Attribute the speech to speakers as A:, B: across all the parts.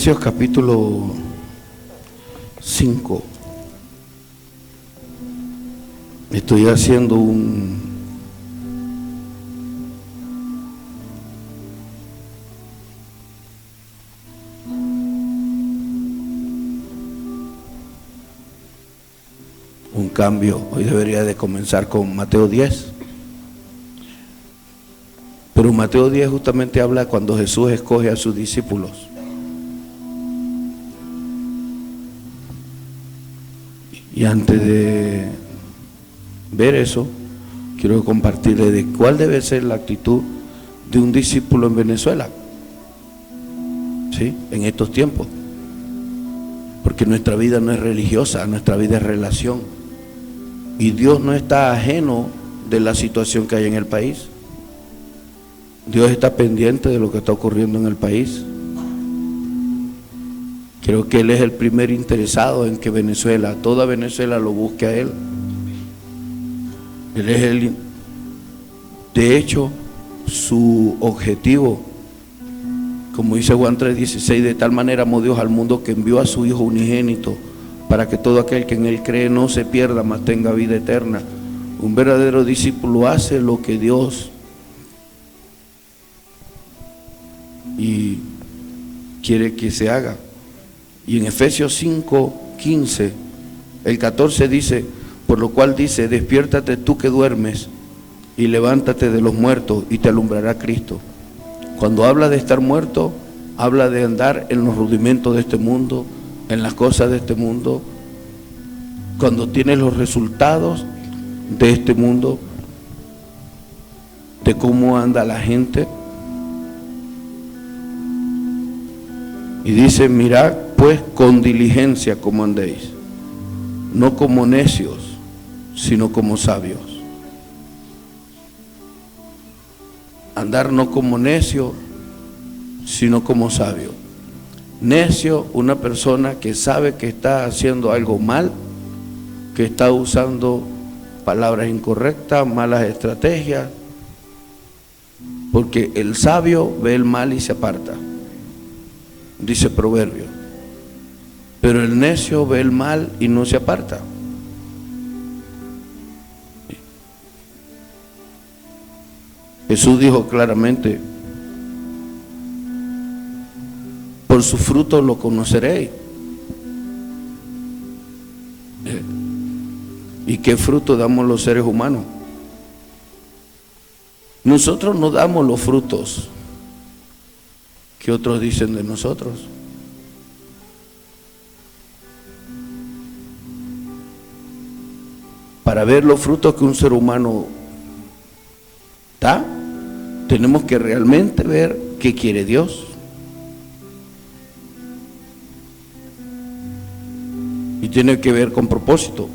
A: Efesios capítulo 5. Estoy haciendo un cambio. Hoy debería de comenzar con Mateo 10. Pero Mateo 10 justamente habla cuando Jesús escoge a sus discípulos. Y antes de ver eso, quiero compartirle de cuál debe ser la actitud de un discípulo en Venezuela, ¿sí? En estos tiempos. Porque nuestra vida no es religiosa, nuestra vida es relación. Y Dios no está ajeno de la situación que hay en el país. Dios está pendiente de lo que está ocurriendo en el país. Creo que Él es el primer interesado en que Venezuela, toda Venezuela lo busque a Él. Él es el, de hecho, su objetivo, como dice Juan 3:16, de tal manera amó Dios al mundo que envió a su Hijo unigénito para que todo aquel que en Él cree no se pierda, mas tenga vida eterna. Un verdadero discípulo hace lo que Dios y quiere que se haga. Y en Efesios 5:15, el 14 dice, por lo cual dice, despiértate tú que duermes y levántate de los muertos y te alumbrará Cristo. Cuando habla de estar muerto, habla de andar en los rudimentos de este mundo, en las cosas de este mundo. Cuando tienes los resultados de este mundo, de cómo anda la gente. Y dice, mirad pues con diligencia cómo andéis, no como necios, sino como sabios. Andar no como necio, sino como sabio. Necio, una persona que sabe que está haciendo algo mal, que está usando palabras incorrectas, malas estrategias, porque el sabio ve el mal y se aparta, dice Proverbio, pero el necio ve el mal y no se aparta. Jesús dijo claramente, por su fruto lo conoceréis. ¿Y qué fruto damos los seres humanos? Nosotros no damos los frutos que otros dicen de nosotros. Para ver los frutos que un ser humano da, tenemos que realmente ver qué quiere Dios. Y tiene que ver con propósito.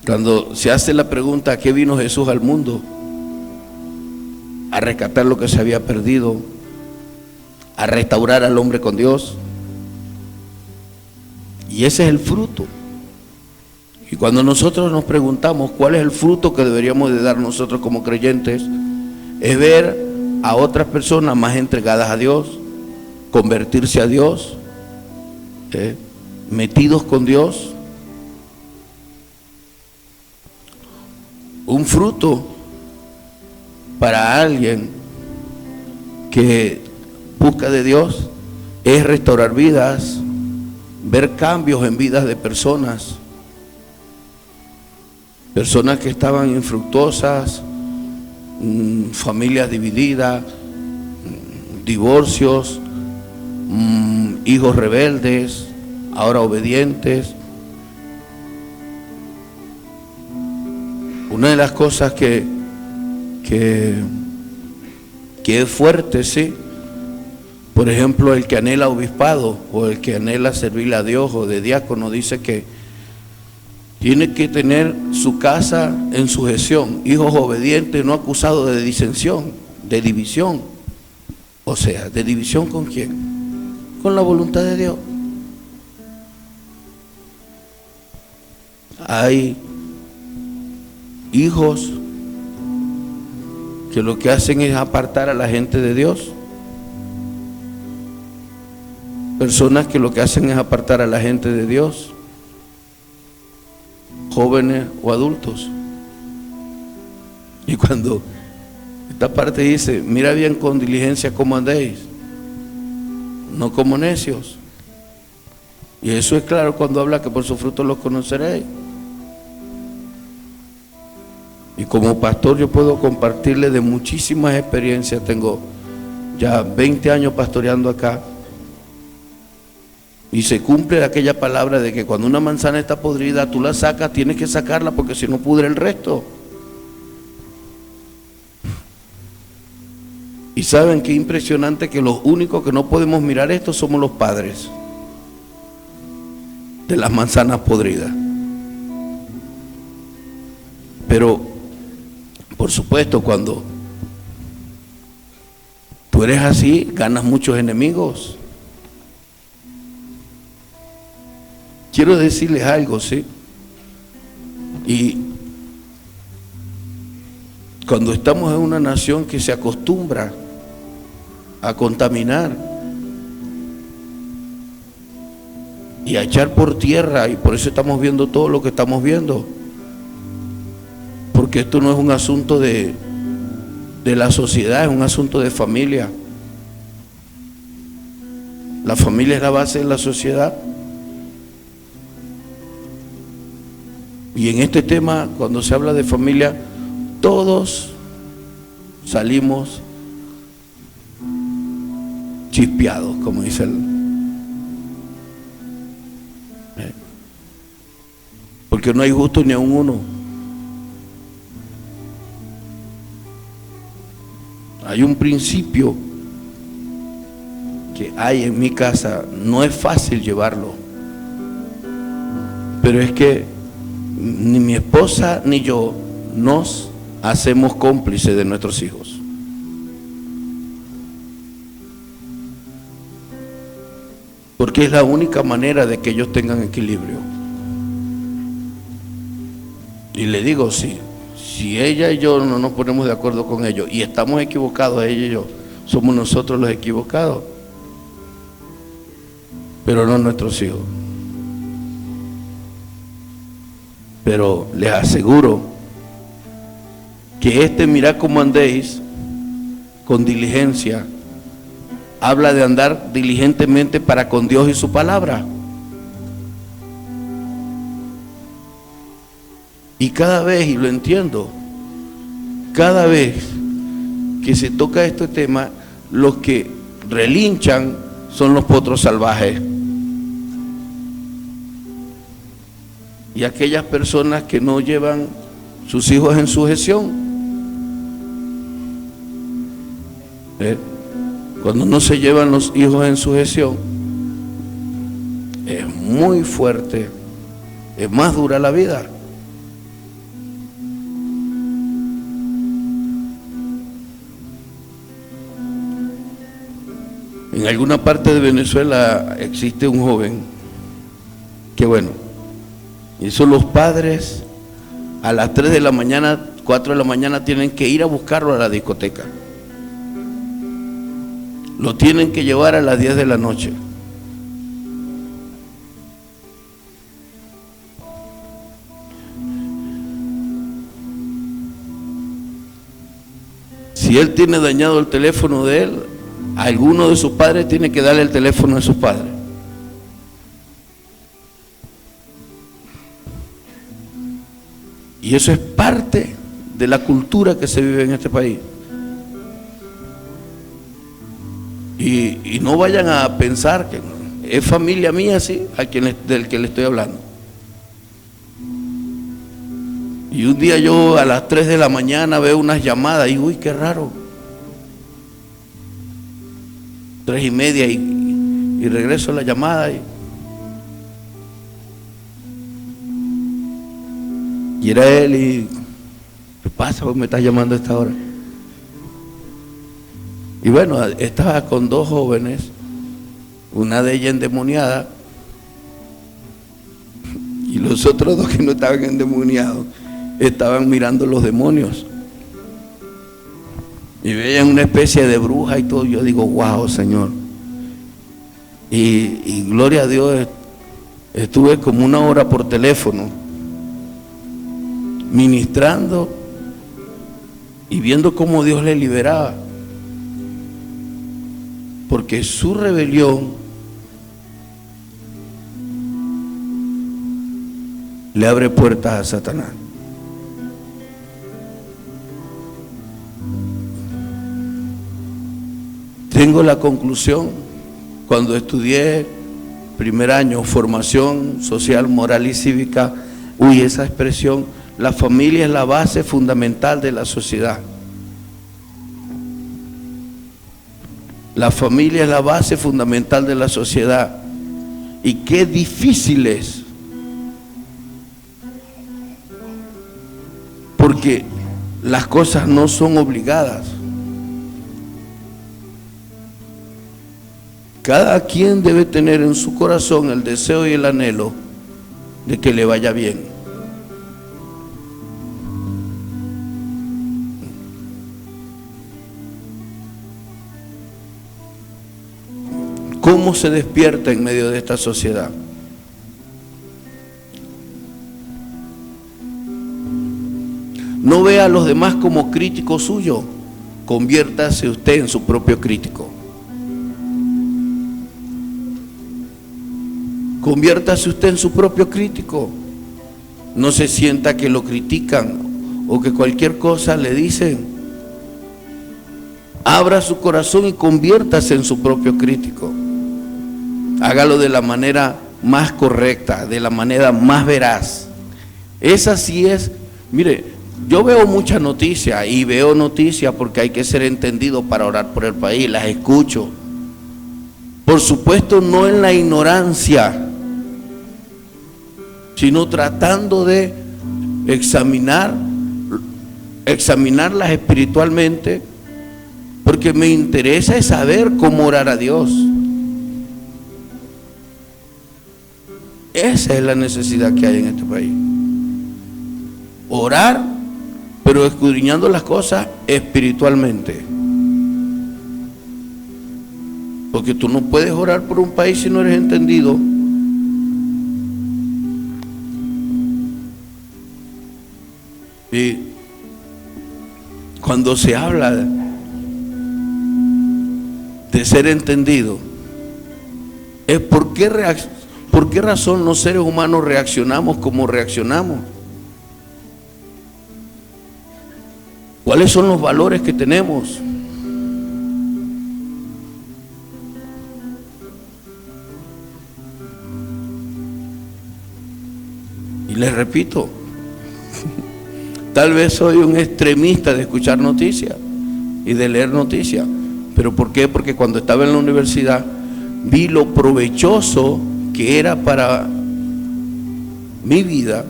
A: Cuando se hace la pregunta, ¿a qué vino Jesús al mundo? A rescatar lo que se había perdido, a restaurar al hombre con Dios. Y ese es el fruto. Y cuando nosotros nos preguntamos cuál es el fruto que deberíamos de dar nosotros como creyentes, es ver a otras personas más entregadas a Dios, convertirse a Dios, metidos con Dios. Un fruto para alguien que busca de Dios es restaurar vidas, ver cambios en vidas de personas que estaban infructuosas, familias divididas, divorcios, hijos rebeldes, ahora obedientes. Una de las cosas que es fuerte, sí. Por ejemplo, el que anhela obispado o el que anhela servirle a Dios o de diácono dice que tiene que tener su casa en sujeción, hijos obedientes, no acusados de disensión, de división. O sea, ¿de división con quién? Con la voluntad de Dios. Hay hijos que lo que hacen es apartar a la gente de Dios. Personas que lo que hacen es apartar a la gente de Dios, jóvenes o adultos. Y cuando esta parte dice, mira bien con diligencia cómo andéis, no como necios. Y eso es claro cuando habla que por sus frutos los conoceréis. Y como pastor yo puedo compartirle de muchísimas experiencias. Tengo ya 20 años pastoreando acá. Y se cumple aquella palabra de que cuando una manzana está podrida, tú la sacas, tienes que sacarla porque si no pudre el resto. Y saben qué impresionante que los únicos que no podemos mirar esto somos los padres de las manzanas podridas. Pero, por supuesto, cuando tú eres así, ganas muchos enemigos. Quiero decirles algo, ¿sí? Y cuando estamos en una nación que se acostumbra a contaminar y a echar por tierra, y por eso estamos viendo todo lo que estamos viendo, porque esto no es un asunto de la sociedad, es un asunto de familia. La familia es la base de la sociedad. Y en este tema, cuando se habla de familia, todos salimos chispeados, como dice el... Porque no hay justo ni a un uno. Hay un principio que hay en mi casa, no es fácil llevarlo, pero es que ni mi esposa ni yo nos hacemos cómplices de nuestros hijos. Porque es la única manera de que ellos tengan equilibrio. Y le digo, si ella y yo no nos ponemos de acuerdo con ellos y estamos equivocados, ella y yo, somos nosotros los equivocados, pero no nuestros hijos. Pero les aseguro que mirad cómo andéis con diligencia, habla de andar diligentemente para con Dios y su palabra. Y cada vez, y lo entiendo, cada vez que se toca este tema, los que relinchan son los potros salvajes. Y aquellas personas que no llevan sus hijos en sujeción. Cuando no se llevan los hijos en sujeción, es muy fuerte, es más dura la vida. En alguna parte de Venezuela existe un joven que, bueno, y eso los padres a las 3 de la mañana, 4 de la mañana tienen que ir a buscarlo a la discoteca. Lo tienen que llevar a las 10 de la noche. Si él tiene dañado el teléfono de él, alguno de sus padres tiene que darle el teléfono de sus padres. Y eso es parte de la cultura que se vive en este país. Y no vayan a pensar que es familia mía, sí, del que le estoy hablando. Y un día yo a las 3 de la mañana veo unas llamadas y uy, qué raro. 3:30 y regreso a la llamada y era él y ¿qué pasa? ¿Me estás llamando a esta hora? Y bueno, estaba con 2 jóvenes, una de ellas endemoniada y los otros 2 que no estaban endemoniados estaban mirando los demonios y veían una especie de bruja y todo. Yo digo, wow, Señor. y gloria a Dios, estuve como 1 hora por teléfono ministrando y viendo cómo Dios le liberaba, porque su rebelión le abre puertas a Satanás. Tengo la conclusión, cuando estudié primer año, formación social, moral y cívica, esa expresión, la familia es la base fundamental de la sociedad. La familia es la base fundamental de la sociedad. Y qué difícil es, porque las cosas no son obligadas. Cada quien debe tener en su corazón el deseo y el anhelo de que le vaya bien. ¿Cómo se despierta en medio de esta sociedad? No vea a los demás como críticos suyos, conviértase usted en su propio crítico. Conviértase usted en su propio crítico. No se sienta que lo critican o que cualquier cosa le dicen. Abra su corazón y conviértase en su propio crítico. Hágalo de la manera más correcta, de la manera más veraz. Esa sí es, mire, yo veo muchas noticias y veo noticias porque hay que ser entendido para orar por el país, las escucho. Por supuesto, no en la ignorancia, sino tratando de examinarlas espiritualmente, porque me interesa es saber cómo orar a Dios. Esa es la necesidad que hay en este país. Orar, pero escudriñando las cosas espiritualmente. Porque tú no puedes orar por un país si no eres entendido. Y cuando se habla de ser entendido, es por qué razón los seres humanos reaccionamos como reaccionamos. ¿Cuáles son los valores que tenemos? Y les repito, tal vez soy un extremista de escuchar noticias y de leer noticias. ¿Pero por qué? Porque cuando estaba en la universidad vi lo provechoso que era para mi vida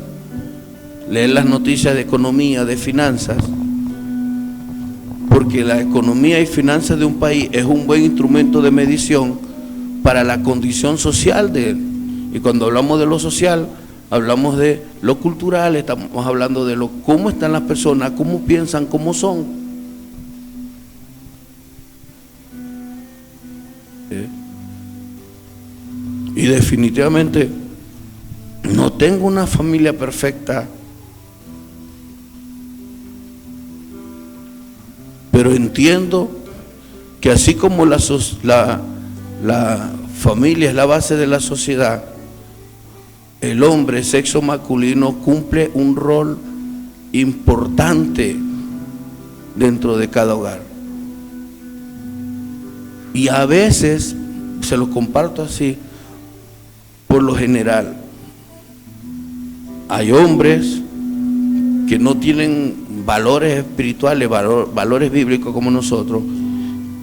A: leer las noticias de economía, de finanzas, porque la economía y finanzas de un país es un buen instrumento de medición para la condición social de él. Y cuando hablamos de lo social, hablamos de lo cultural, estamos hablando de cómo están las personas, cómo piensan, cómo son. Y definitivamente no tengo una familia perfecta, pero entiendo que así como la familia es la base de la sociedad, el hombre, sexo masculino, cumple un rol importante dentro de cada hogar. Y a veces, se lo comparto así, por lo general, hay hombres que no tienen valores espirituales, valores bíblicos como nosotros,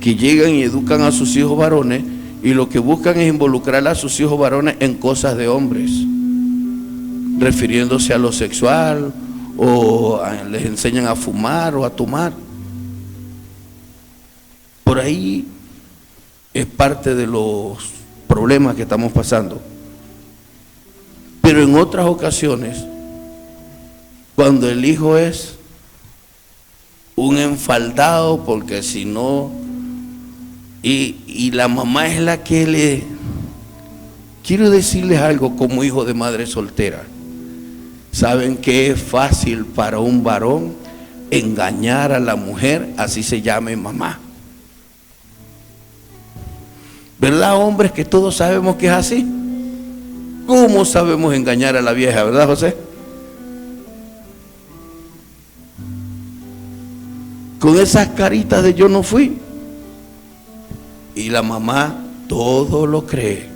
A: que llegan y educan a sus hijos varones y lo que buscan es involucrar a sus hijos varones en cosas de hombres, refiriéndose a lo sexual, o les enseñan a fumar o a tomar. Por ahí es parte de los problemas que estamos pasando. Pero en otras ocasiones, cuando el hijo es un enfaldado, porque si no, y la mamá es la que quiero decirles algo como hijo de madre soltera. ¿Saben que es fácil para un varón engañar a la mujer, así se llame mamá? ¿Verdad, hombres, que todos sabemos que es así? ¿Cómo sabemos engañar a la vieja, verdad, José? Con esas caritas de yo no fui. Y la mamá todo lo cree.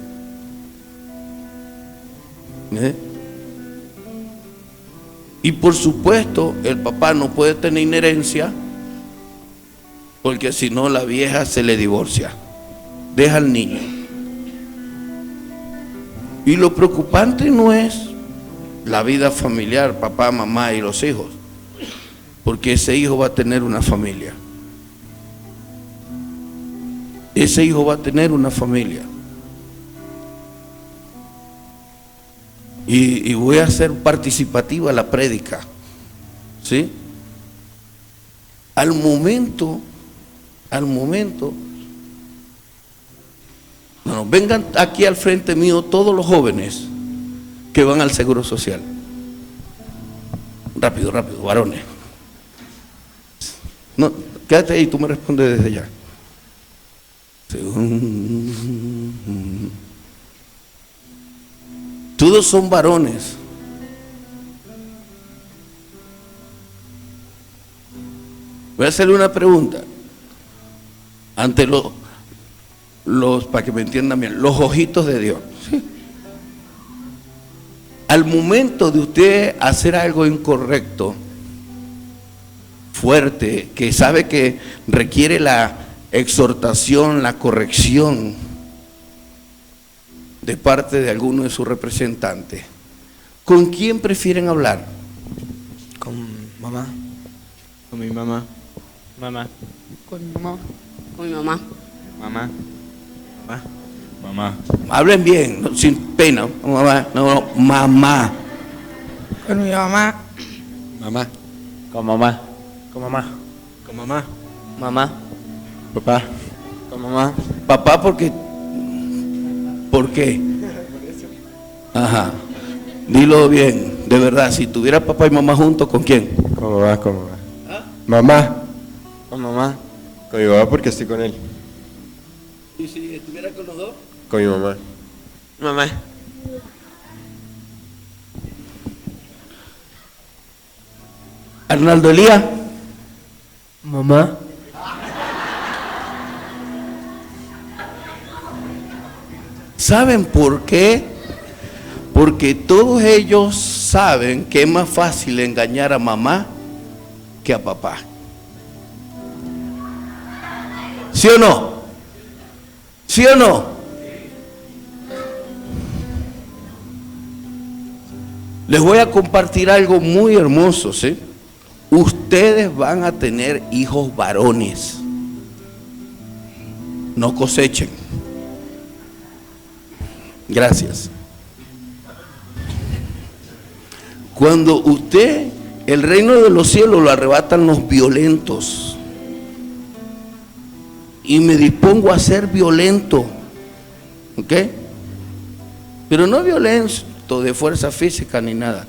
A: Y por supuesto, el papá no puede tener inherencia, porque si no la vieja se le divorcia, deja al niño. Y lo preocupante no es la vida familiar, papá, mamá y los hijos, porque ese hijo va a tener una familia. Ese hijo va a tener una familia. Y voy a hacer participativa la prédica, ¿sí? Al momento, bueno, vengan aquí al frente mío todos los jóvenes que van al Seguro Social. Rápido, rápido, varones. No, quédate ahí, tú me respondes desde allá. Todos son varones. Voy a hacerle una pregunta ante los, para que me entiendan bien, los ojitos de Dios. ¿Sí? Al momento de usted hacer algo incorrecto, fuerte, que sabe que requiere la exhortación, la corrección de parte de alguno de sus representantes, ¿con quién prefieren hablar?
B: Con mamá. Con mi mamá. Mamá.
C: Con mi mamá. Con mi mamá.
B: Mamá. Mamá. Mamá.
A: Hablen bien, no, sin pena. Mamá, no, mamá.
C: Con mi mamá.
B: Mamá. Con mamá. Con mamá. Con mamá. Mamá. Papá. Con mamá.
A: Papá, porque ¿por qué? Ajá. Dilo bien, de verdad, si tuviera papá y mamá juntos, ¿con quién?
D: Con mamá, con mamá.
A: ¿Ah?
D: Mamá.
B: Con mamá.
D: Con mi mamá porque estoy con él.
A: ¿Y si estuviera con los dos?
D: Con mi mamá.
B: Mamá.
A: Arnaldo Elías.
B: Mamá.
A: ¿Saben por qué? Porque todos ellos saben que es más fácil engañar a mamá que a papá. ¿Sí o no? ¿Sí o no? Les voy a compartir algo muy hermoso, ¿sí? Ustedes van a tener hijos varones. No cosechen. Gracias. Cuando usted, el reino de los cielos lo arrebatan los violentos. Y me dispongo a ser violento. ¿Ok? Pero no violento de fuerza física ni nada,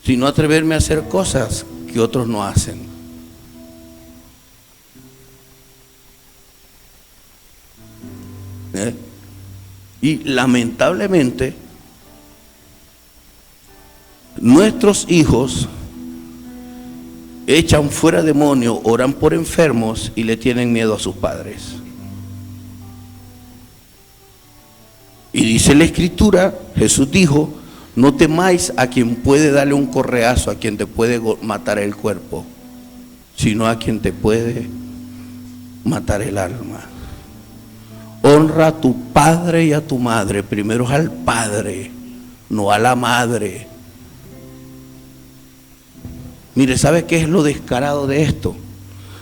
A: sino atreverme a hacer cosas que otros no hacen. Y lamentablemente nuestros hijos echan fuera demonios, oran por enfermos y le tienen miedo a sus padres. Y dice la Escritura, Jesús dijo, no temáis a quien puede darle un correazo, a quien te puede matar el cuerpo, sino a quien te puede matar el alma. Honra a tu padre y a tu madre. Primero es al padre, no a la madre. Mire, ¿sabe qué es lo descarado de esto?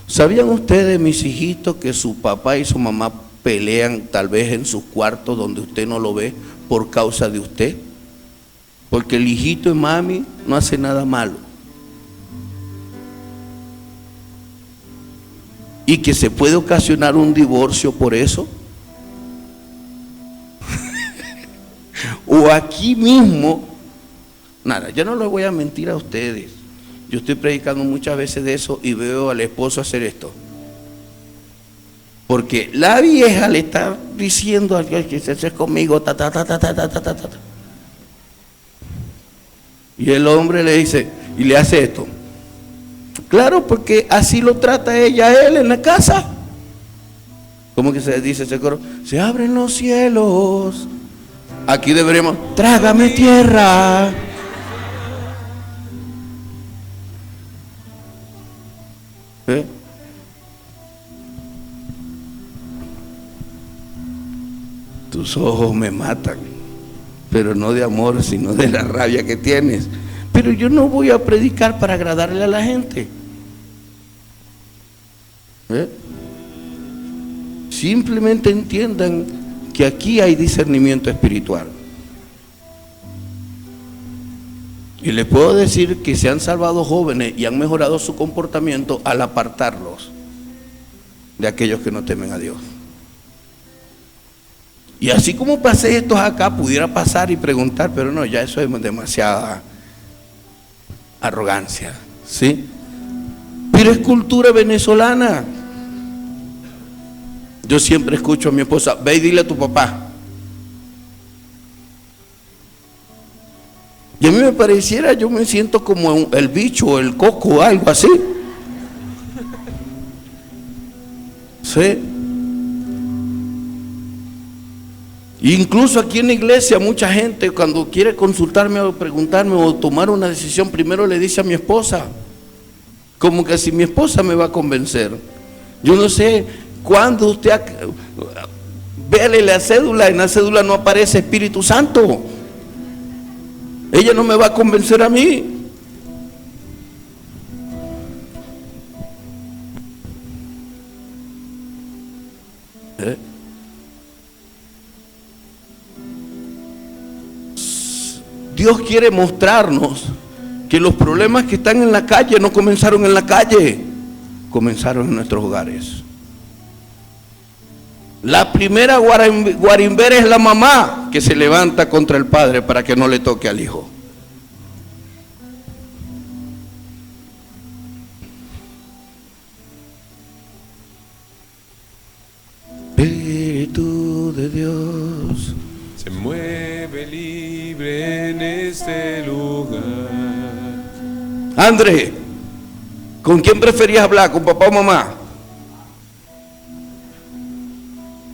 A: ¿Sabían ustedes, mis hijitos, que su papá y su mamá pelean tal vez en sus cuartos donde usted no lo ve por causa de usted? Porque el hijito de mami no hace nada malo. Y que se puede ocasionar un divorcio por eso. o aquí mismo. Nada, yo no les voy a mentir a ustedes. Yo estoy predicando muchas veces de eso y veo al esposo hacer esto. Porque la vieja le está diciendo al que se hace conmigo, ta, ta, ta, ta, ta, ta, ta, ta, ta. Y el hombre le dice, y le hace esto. Claro, porque así lo trata ella a él en la casa. ¿Cómo que se dice ese coro? Se abren los cielos. Aquí deberíamos, trágame tierra. ¿Eh? Tus ojos me matan, pero no de amor, sino de la rabia que tienes. Pero yo no voy a predicar para agradarle a la gente. ¿Eh? Simplemente entiendan que aquí hay discernimiento espiritual. Y les puedo decir que se han salvado jóvenes y han mejorado su comportamiento al apartarlos de aquellos que no temen a Dios. Y así como pasé estos acá, pudiera pasar y preguntar, pero no, ya eso es demasiada arrogancia, ¿sí? Pero es cultura venezolana. Yo siempre escucho a mi esposa, ve y dile a tu papá. Y a mí me pareciera, yo me siento como el bicho, el coco, algo así. ¿Sí? Incluso aquí en la iglesia mucha gente cuando quiere consultarme o preguntarme o tomar una decisión, primero le dice a mi esposa, como que si mi esposa me va a convencer. Yo no sé cuándo usted véale la cédula, en la cédula no aparece Espíritu Santo. Ella no me va a convencer a mí. Dios quiere mostrarnos que los problemas que están en la calle no comenzaron en la calle, comenzaron en nuestros hogares. La primera guarimbera es la mamá que se levanta contra el padre para que no le toque al hijo. Espíritu de Dios
E: se mueve libre en este lugar.
A: André, ¿con quién preferías hablar? ¿Con papá o mamá?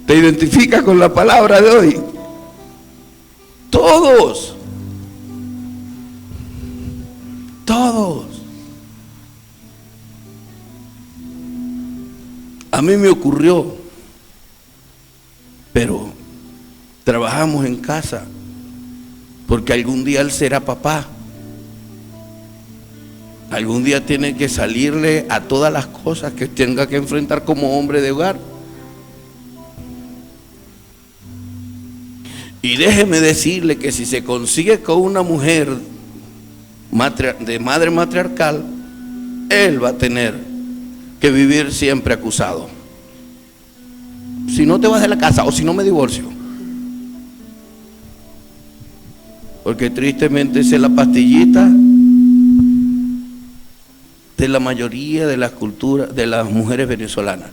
A: ¿Te identificas con la palabra de hoy? Todos. Todos. A mí me ocurrió, pero trabajamos en casa, porque algún día él será papá. Algún día tiene que salirle a todas las cosas que tenga que enfrentar como hombre de hogar. Y déjeme decirle que si se consigue con una mujer de madre matriarcal, él va a tener que vivir siempre acusado. Si no te vas de la casa o si no me divorcio. Porque tristemente esa es la pastillita de la mayoría de las culturas, de las mujeres venezolanas.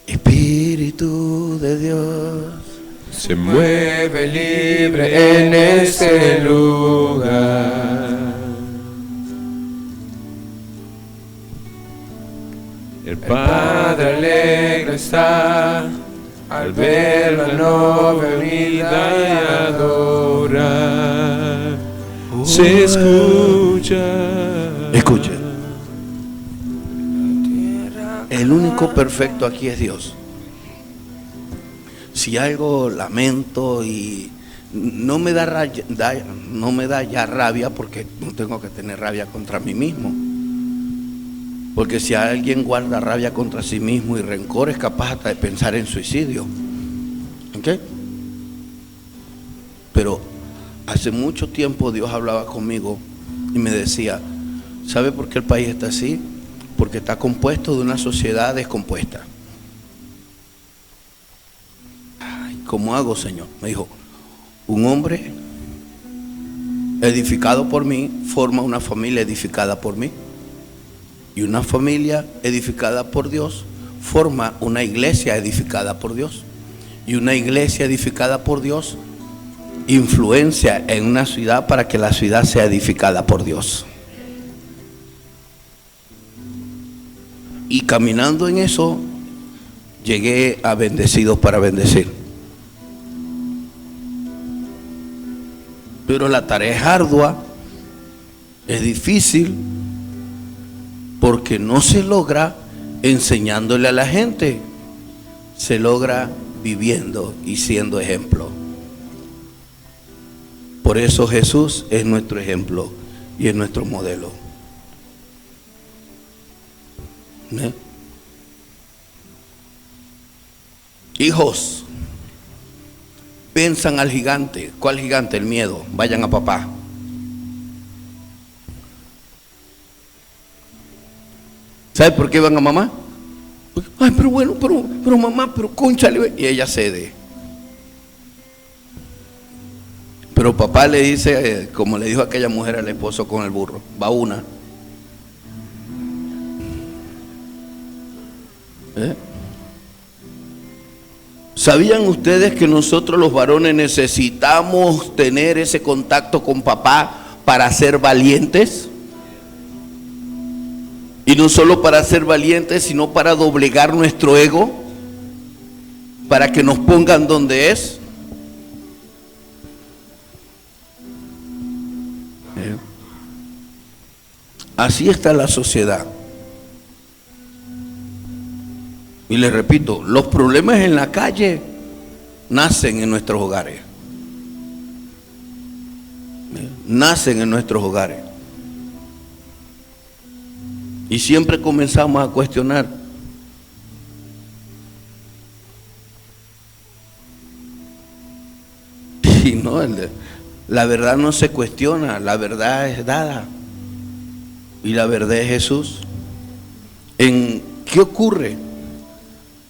A: Espíritu de Dios
E: se mueve libre en este lugar. El Padre alegre está al ver la novia unida y adorar. Se escucha.
A: Escuchen. El único perfecto aquí es Dios. Si algo lamento y no me da ya rabia, porque no tengo que tener rabia contra mí mismo. Porque si alguien guarda rabia contra sí mismo y rencor, es capaz hasta de pensar en suicidio. ¿Ok? Pero hace mucho tiempo Dios hablaba conmigo y me decía, ¿sabe por qué el país está así? Porque está compuesto de una sociedad descompuesta. ¿cómo hago, Señor? Me dijo, un hombre edificado por mí forma una familia edificada por mí. Y una familia edificada por Dios forma una iglesia edificada por Dios. Y una iglesia edificada por Dios influencia en una ciudad para que la ciudad sea edificada por Dios. Y caminando en eso, llegué a bendecidos para bendecir. Pero la tarea es ardua, es difícil, porque no se logra enseñándole a la gente, se logra viviendo y siendo ejemplo. Por eso Jesús es nuestro ejemplo y es nuestro modelo. ¿Eh? Hijos, piensan al gigante. ¿Cuál gigante? El miedo. Vayan a papá. ¿Sabe por qué van a mamá? Ay, pero bueno, pero mamá, pero cónchale. Y ella cede. Pero papá le dice, como le dijo aquella mujer al esposo con el burro, va una. ¿Sabían ustedes que nosotros los varones necesitamos tener ese contacto con papá para ser valientes? Y no solo para ser valientes, sino para doblegar nuestro ego, para que nos pongan donde es. Así está la sociedad. Y les repito, los problemas en la calle nacen en nuestros hogares. Nacen en nuestros hogares. Y siempre comenzamos a cuestionar. Y no, la verdad no se cuestiona, la verdad es dada. Y la verdad es Jesús. ¿Qué ocurre?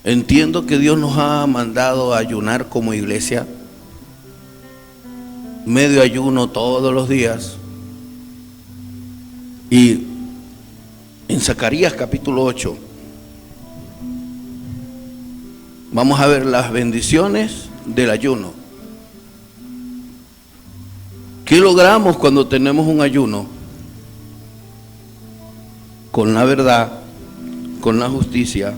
A: Entiendo que Dios nos ha mandado a ayunar como iglesia, medio ayuno todos los días. Y en Zacarías capítulo 8 vamos a ver las bendiciones del ayuno. ¿Qué logramos cuando tenemos un ayuno? Con la verdad, con la justicia,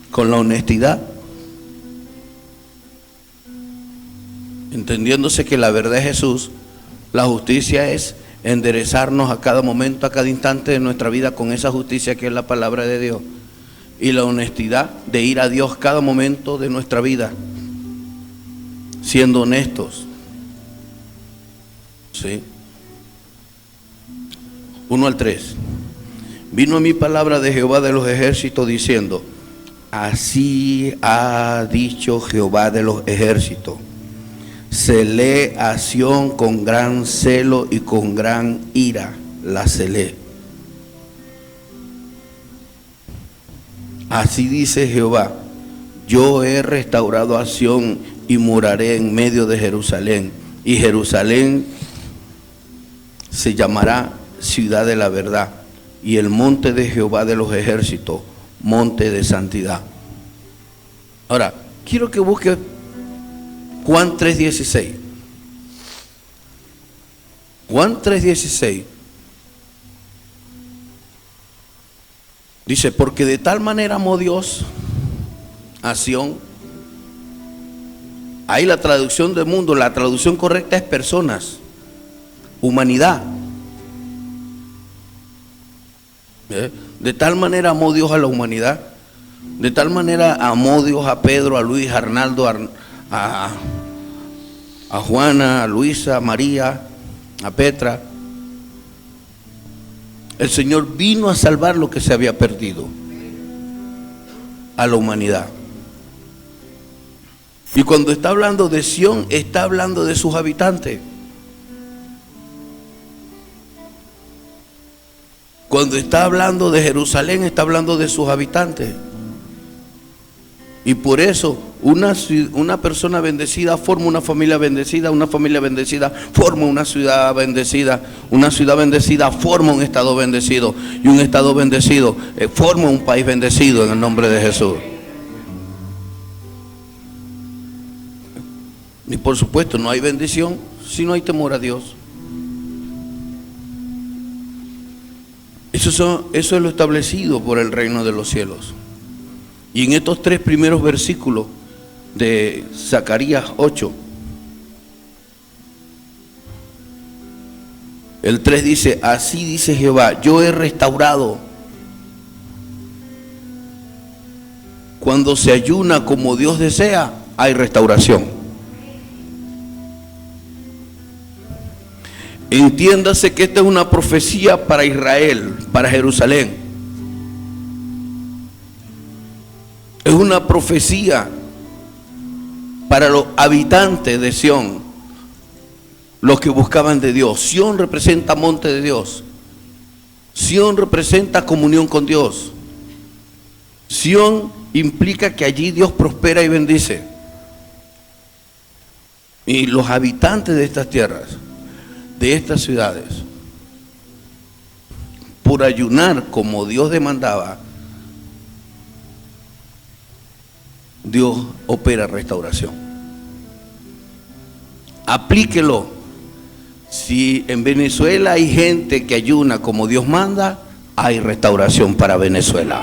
A: con la honestidad, entendiéndose que la verdad es Jesús, la justicia es enderezarnos a cada momento, a cada instante de nuestra vida con esa justicia que es la palabra de Dios, y la honestidad de ir a Dios cada momento de nuestra vida, siendo honestos. ¿Sí? 1 al 3. Vino a mí palabra de Jehová de los ejércitos diciendo: así ha dicho Jehová de los ejércitos, celé a Sión con gran celo y con gran ira la celé. Así dice Jehová: yo he restaurado a Sión y moraré en medio de Jerusalén, y Jerusalén se llamará ciudad de la verdad, y el monte de Jehová de los ejércitos, monte de santidad. Ahora, quiero que busque Juan 3:16. Juan 3:16 dice: porque de tal manera amó Dios a Sión. Ahí la traducción del mundo, la traducción correcta es personas, humanidad. De tal manera amó Dios a la humanidad, de tal manera amó Dios a Pedro, a Luis, a Arnaldo, a Juana, a Luisa, a María, a Petra. El Señor vino a salvar lo que se había perdido, a la humanidad. Y cuando está hablando de Sión, está hablando de sus habitantes. Cuando está hablando de Jerusalén, está hablando de sus habitantes. Y por eso una persona bendecida forma una familia bendecida forma una ciudad bendecida forma un estado bendecido, y un estado bendecido forma un país bendecido en el nombre de Jesús. Y por supuesto no hay bendición si no hay temor a Dios. Eso es lo establecido por el reino de los cielos. Y en estos 3 primeros versículos de Zacarías 8, el 3 dice: así dice Jehová, yo he restaurado. Cuando se ayuna como Dios desea, hay restauración. Entiéndase que esta es una profecía para Israel, para Jerusalén. Es una profecía para los habitantes de Sión, los que buscaban de Dios. Sión representa monte de Dios. Sión representa comunión con Dios. Sión implica que allí Dios prospera y bendice. Y los habitantes de estas tierras, de estas ciudades, por ayunar como Dios demandaba, Dios opera restauración. Aplíquelo. Si en Venezuela hay gente que ayuna como Dios manda, hay restauración para Venezuela.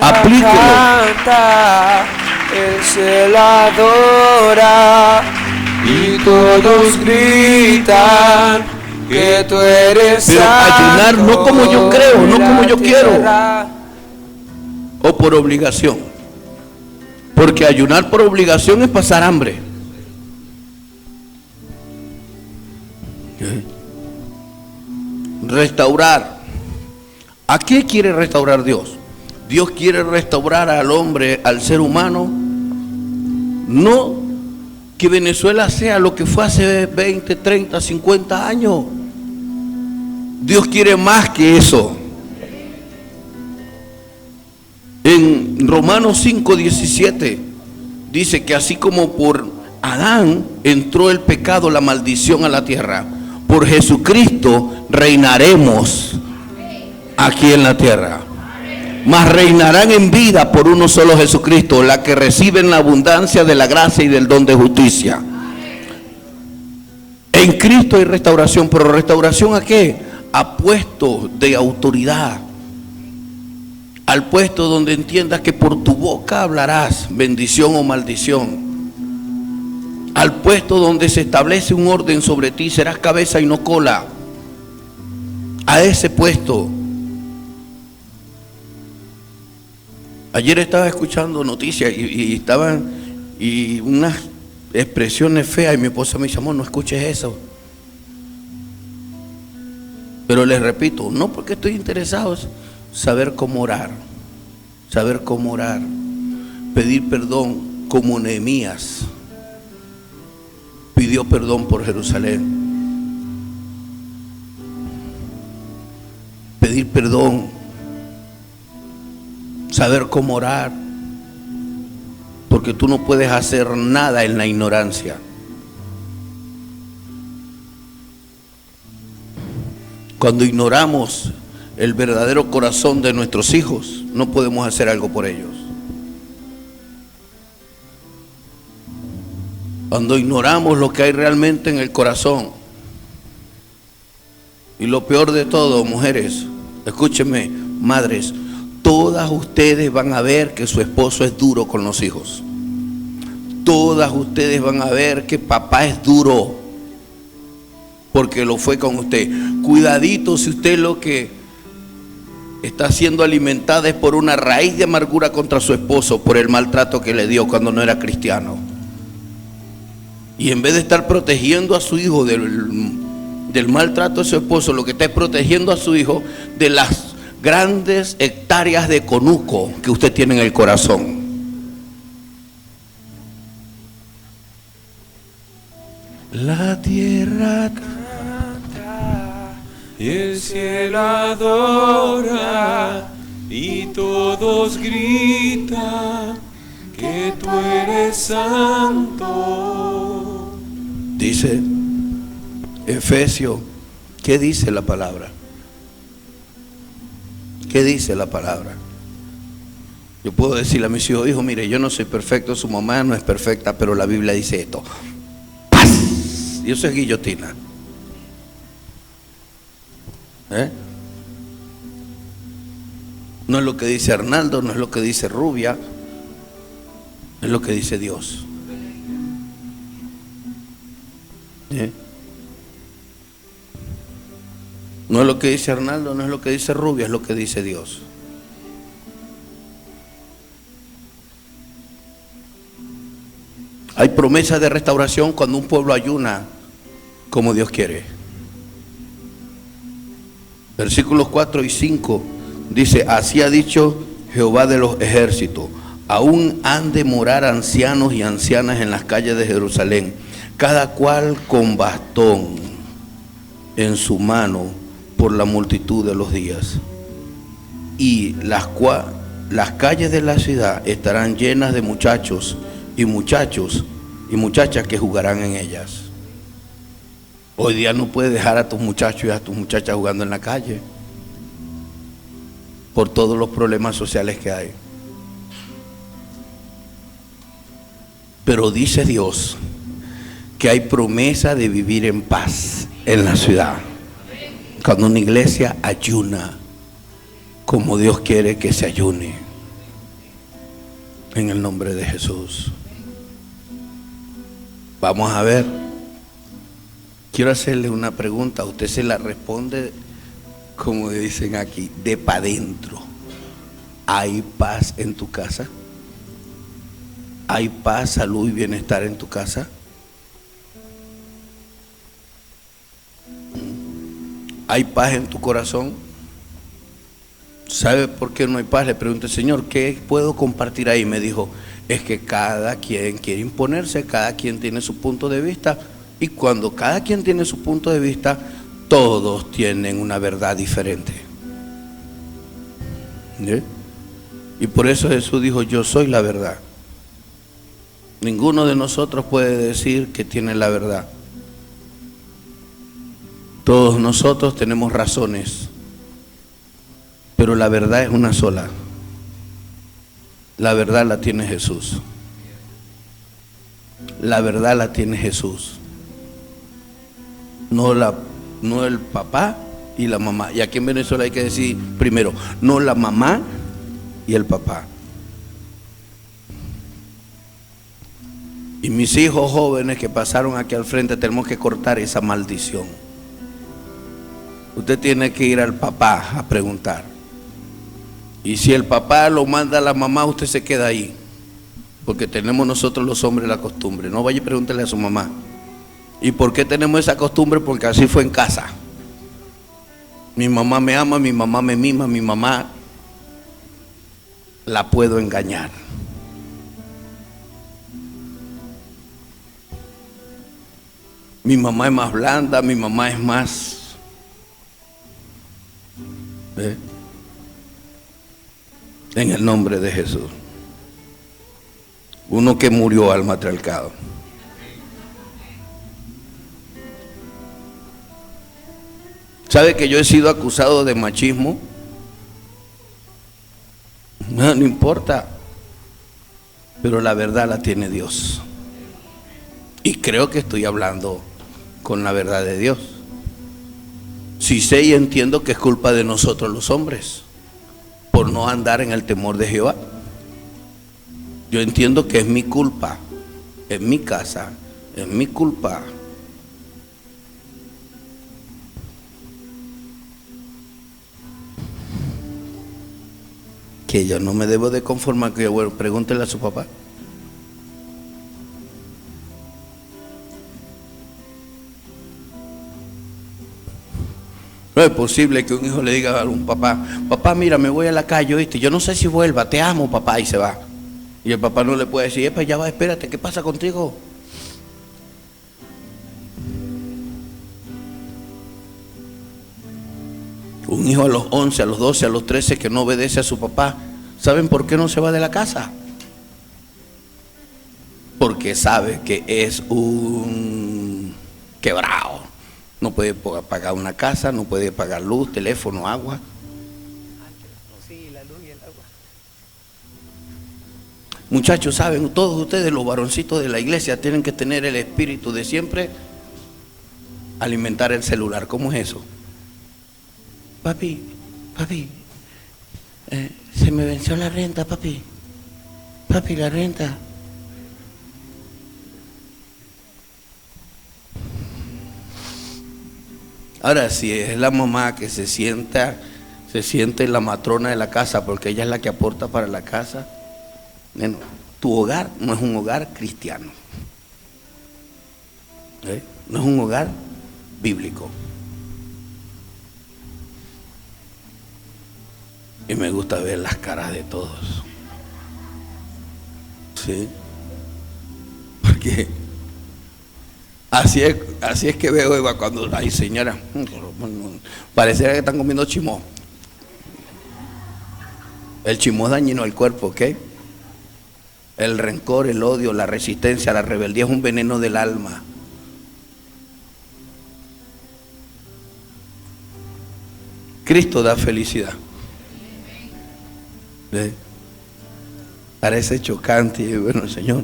A: Aplíquelo.
F: Canta, el cielo adora y todos gritan que tú eres
A: Pero ayunar no como yo creo, no como yo quiero, o por obligación. Porque ayunar por obligación es pasar hambre. Restaurar. ¿A qué quiere restaurar Dios? Dios quiere restaurar al hombre, al ser humano. No que Venezuela sea lo que fue hace 20, 30, 50 años. Dios quiere más que eso. En Romanos 5:17 dice que así como por Adán entró el pecado, la maldición a la tierra, por Jesucristo reinaremos aquí en la tierra. Mas reinarán en vida por uno solo Jesucristo, la que reciben la abundancia de la gracia y del don de justicia. En Cristo hay restauración, pero ¿restauración a qué? A puestos de autoridad. Al puesto donde entiendas que por tu boca hablarás bendición o maldición. Al puesto donde se establece un orden sobre ti, serás cabeza y no cola. A ese puesto. Ayer estaba escuchando noticias y unas expresiones feas, y mi esposa me dice: amor, no escuches eso. Pero les repito, no porque estoy interesado, es saber cómo orar, pedir perdón como Nehemías pidió perdón por Jerusalén. Pedir perdón, saber cómo orar, porque tú no puedes hacer nada en la ignorancia. Cuando ignoramos el verdadero corazón de nuestros hijos, no podemos hacer algo por ellos. Cuando ignoramos lo que hay realmente en el corazón. Y lo peor de todo, mujeres, escúchenme, madres, todas ustedes van a ver que su esposo es duro con los hijos. Todas ustedes van a ver que papá es duro, porque lo fue con usted. Cuidadito si usted lo que está siendo alimentada es por una raíz de amargura contra su esposo, por el maltrato que le dio cuando no era cristiano. Y en vez de estar protegiendo a su hijo del maltrato de su esposo, lo que está es protegiendo a su hijo de las grandes hectáreas de conuco que usted tiene en el corazón. La tierra
E: canta y el cielo adora y todo todos gritan que tú eres santo.
A: Dice Efesios, ¿qué dice la palabra? ¿Qué dice la palabra? Yo puedo decirle a mis hijos, hijo, mire, yo no soy perfecto, su mamá no es perfecta, pero la Biblia dice esto. ¡Paz! Y eso es guillotina. No es lo que dice Arnaldo, no es lo que dice Rubia, es lo que dice Dios. No es lo que dice Arnaldo, no es lo que dice Rubia, es lo que dice Dios. Hay promesa de restauración cuando un pueblo ayuna como Dios quiere. Versículos 4 y 5 dice: así ha dicho Jehová de los ejércitos, aún han de morar ancianos y ancianas en las calles de Jerusalén, cada cual con bastón en su mano por la multitud de los días. Y las calles de la ciudad estarán llenas de muchachos y muchachas que jugarán en ellas. Hoy día no puedes dejar a tus muchachos y a tus muchachas jugando en la calle por todos los problemas sociales que hay. Pero dice Dios que hay promesa de vivir en paz en la ciudad cuando una iglesia ayuna como Dios quiere que se ayune, en el nombre de Jesús. Vamos a ver, quiero hacerle una pregunta, usted se la responde como dicen aquí, de pa' dentro. ¿Hay paz en tu casa? ¿Hay paz, salud y bienestar en tu casa? ¿Hay paz en tu corazón? ¿Sabe por qué no hay paz? Le pregunté, Señor, ¿qué puedo compartir ahí? Me dijo, es que cada quien quiere imponerse, cada quien tiene su punto de vista, y cuando cada quien tiene su punto de vista, todos tienen una verdad diferente. ¿Sí? Y por eso Jesús dijo, yo soy la verdad. Ninguno de nosotros puede decir que tiene la verdad. Todos nosotros tenemos razones, pero la verdad es una sola. La verdad la tiene Jesús. La verdad la tiene Jesús. No el papá y la mamá. Y aquí en Venezuela hay que decir primero, no la mamá y el papá. Y mis hijos jóvenes que pasaron aquí al frente, tenemos que cortar esa maldición. Usted tiene que ir al papá a preguntar. Y si el papá lo manda a la mamá, usted se queda ahí. Porque tenemos nosotros los hombres la costumbre. No vaya y pregúntele a su mamá. ¿Y por qué tenemos esa costumbre? Porque así fue en casa. Mi mamá me ama, mi mamá me mima, mi mamá la puedo engañar. Mi mamá es más blanda, mi mamá es más... En el nombre de Jesús. Uno que murió al matriarcado. ¿Sabe que yo he sido acusado de machismo? No importa. Pero la verdad la tiene Dios. Y creo que estoy hablando con la verdad de Dios. Sí sé y entiendo que es culpa de nosotros los hombres por no andar en el temor de Jehová. Yo entiendo que es mi culpa, es mi casa, es mi culpa. Que yo no me debo de conformar, que bueno, pregúntele a su papá. No es posible que un hijo le diga a un papá, papá, mira, me voy a la calle, ¿oíste? Yo no sé si vuelva, te amo, papá, y se va. Y el papá no le puede decir, epa, ya va, espérate, ¿qué pasa contigo? Un hijo a los 11, a los 12, a los 13 que no obedece a su papá, ¿Saben por qué no se va de la casa? Porque sabe que es un quebrado. No puede pagar una casa, no puede pagar luz, teléfono, agua.
F: Sí, la luz y el agua.
A: Muchachos, saben, todos ustedes, los varoncitos de la iglesia, tienen que tener el espíritu de siempre alimentar el celular. ¿Cómo es eso? Papi, se me venció la renta, papi, la renta. Ahora, si es la mamá que se siente la matrona de la casa, porque ella es la que aporta para la casa, bueno, tu hogar no es un hogar cristiano, no es un hogar bíblico. Y me gusta ver las caras de todos, ¿sí? Porque así es que veo, Eva, cuando hay señora, pareciera que están comiendo chimó. El chimó es dañino al cuerpo, ¿ok? El rencor, el odio, la resistencia, la rebeldía es un veneno del alma. Cristo da felicidad. ¿Ve? Parece chocante y bueno, Señor.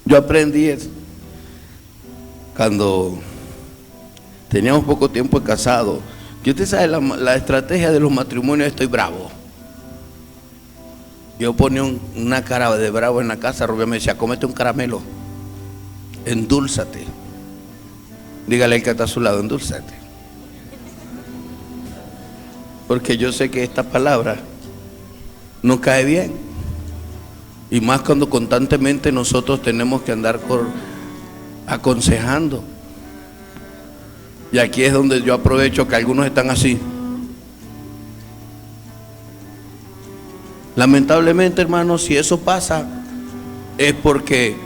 A: Yo aprendí eso cuando teníamos poco tiempo casados. Que usted sabe la estrategia de los matrimonios, estoy bravo. Yo ponía una cara de bravo en la casa, Rubén me decía, cómete un caramelo, endúlzate. Dígale al que está a su lado, endúlzate. Porque yo sé que esta palabra no cae bien. Y más cuando constantemente nosotros tenemos que andar aconsejando. Y aquí es donde yo aprovecho que algunos están así. Lamentablemente, hermanos, si eso pasa, es porque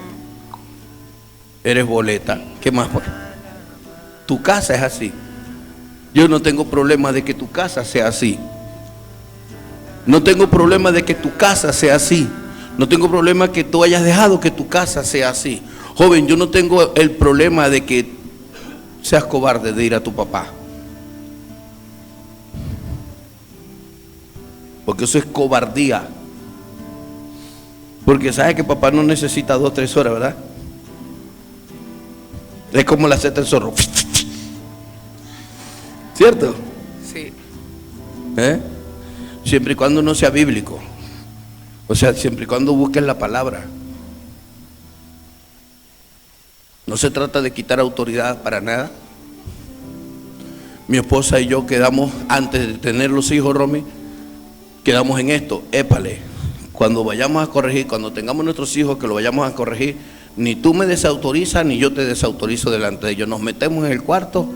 A: eres boleta. ¿Qué más? Tu casa es así. Yo no tengo problema de que tu casa sea así. No tengo problema de que tu casa sea así. No tengo problema que tú hayas dejado que tu casa sea así. Joven, yo no tengo el problema de que seas cobarde de ir a tu papá. Porque eso es cobardía. Porque sabe que papá no necesita 2 o 3 horas, ¿verdad? Es como la seta del zorro. ¿Cierto?
F: Sí.
A: Siempre y cuando no sea bíblico. O sea, siempre y cuando busques la palabra. No se trata de quitar autoridad para nada. Mi esposa y yo quedamos, antes de tener los hijos, Romy, quedamos en esto, épale, cuando vayamos a corregir, cuando tengamos nuestros hijos que lo vayamos a corregir, ni tú me desautorizas, ni yo te desautorizo delante de ellos. Nos metemos en el cuarto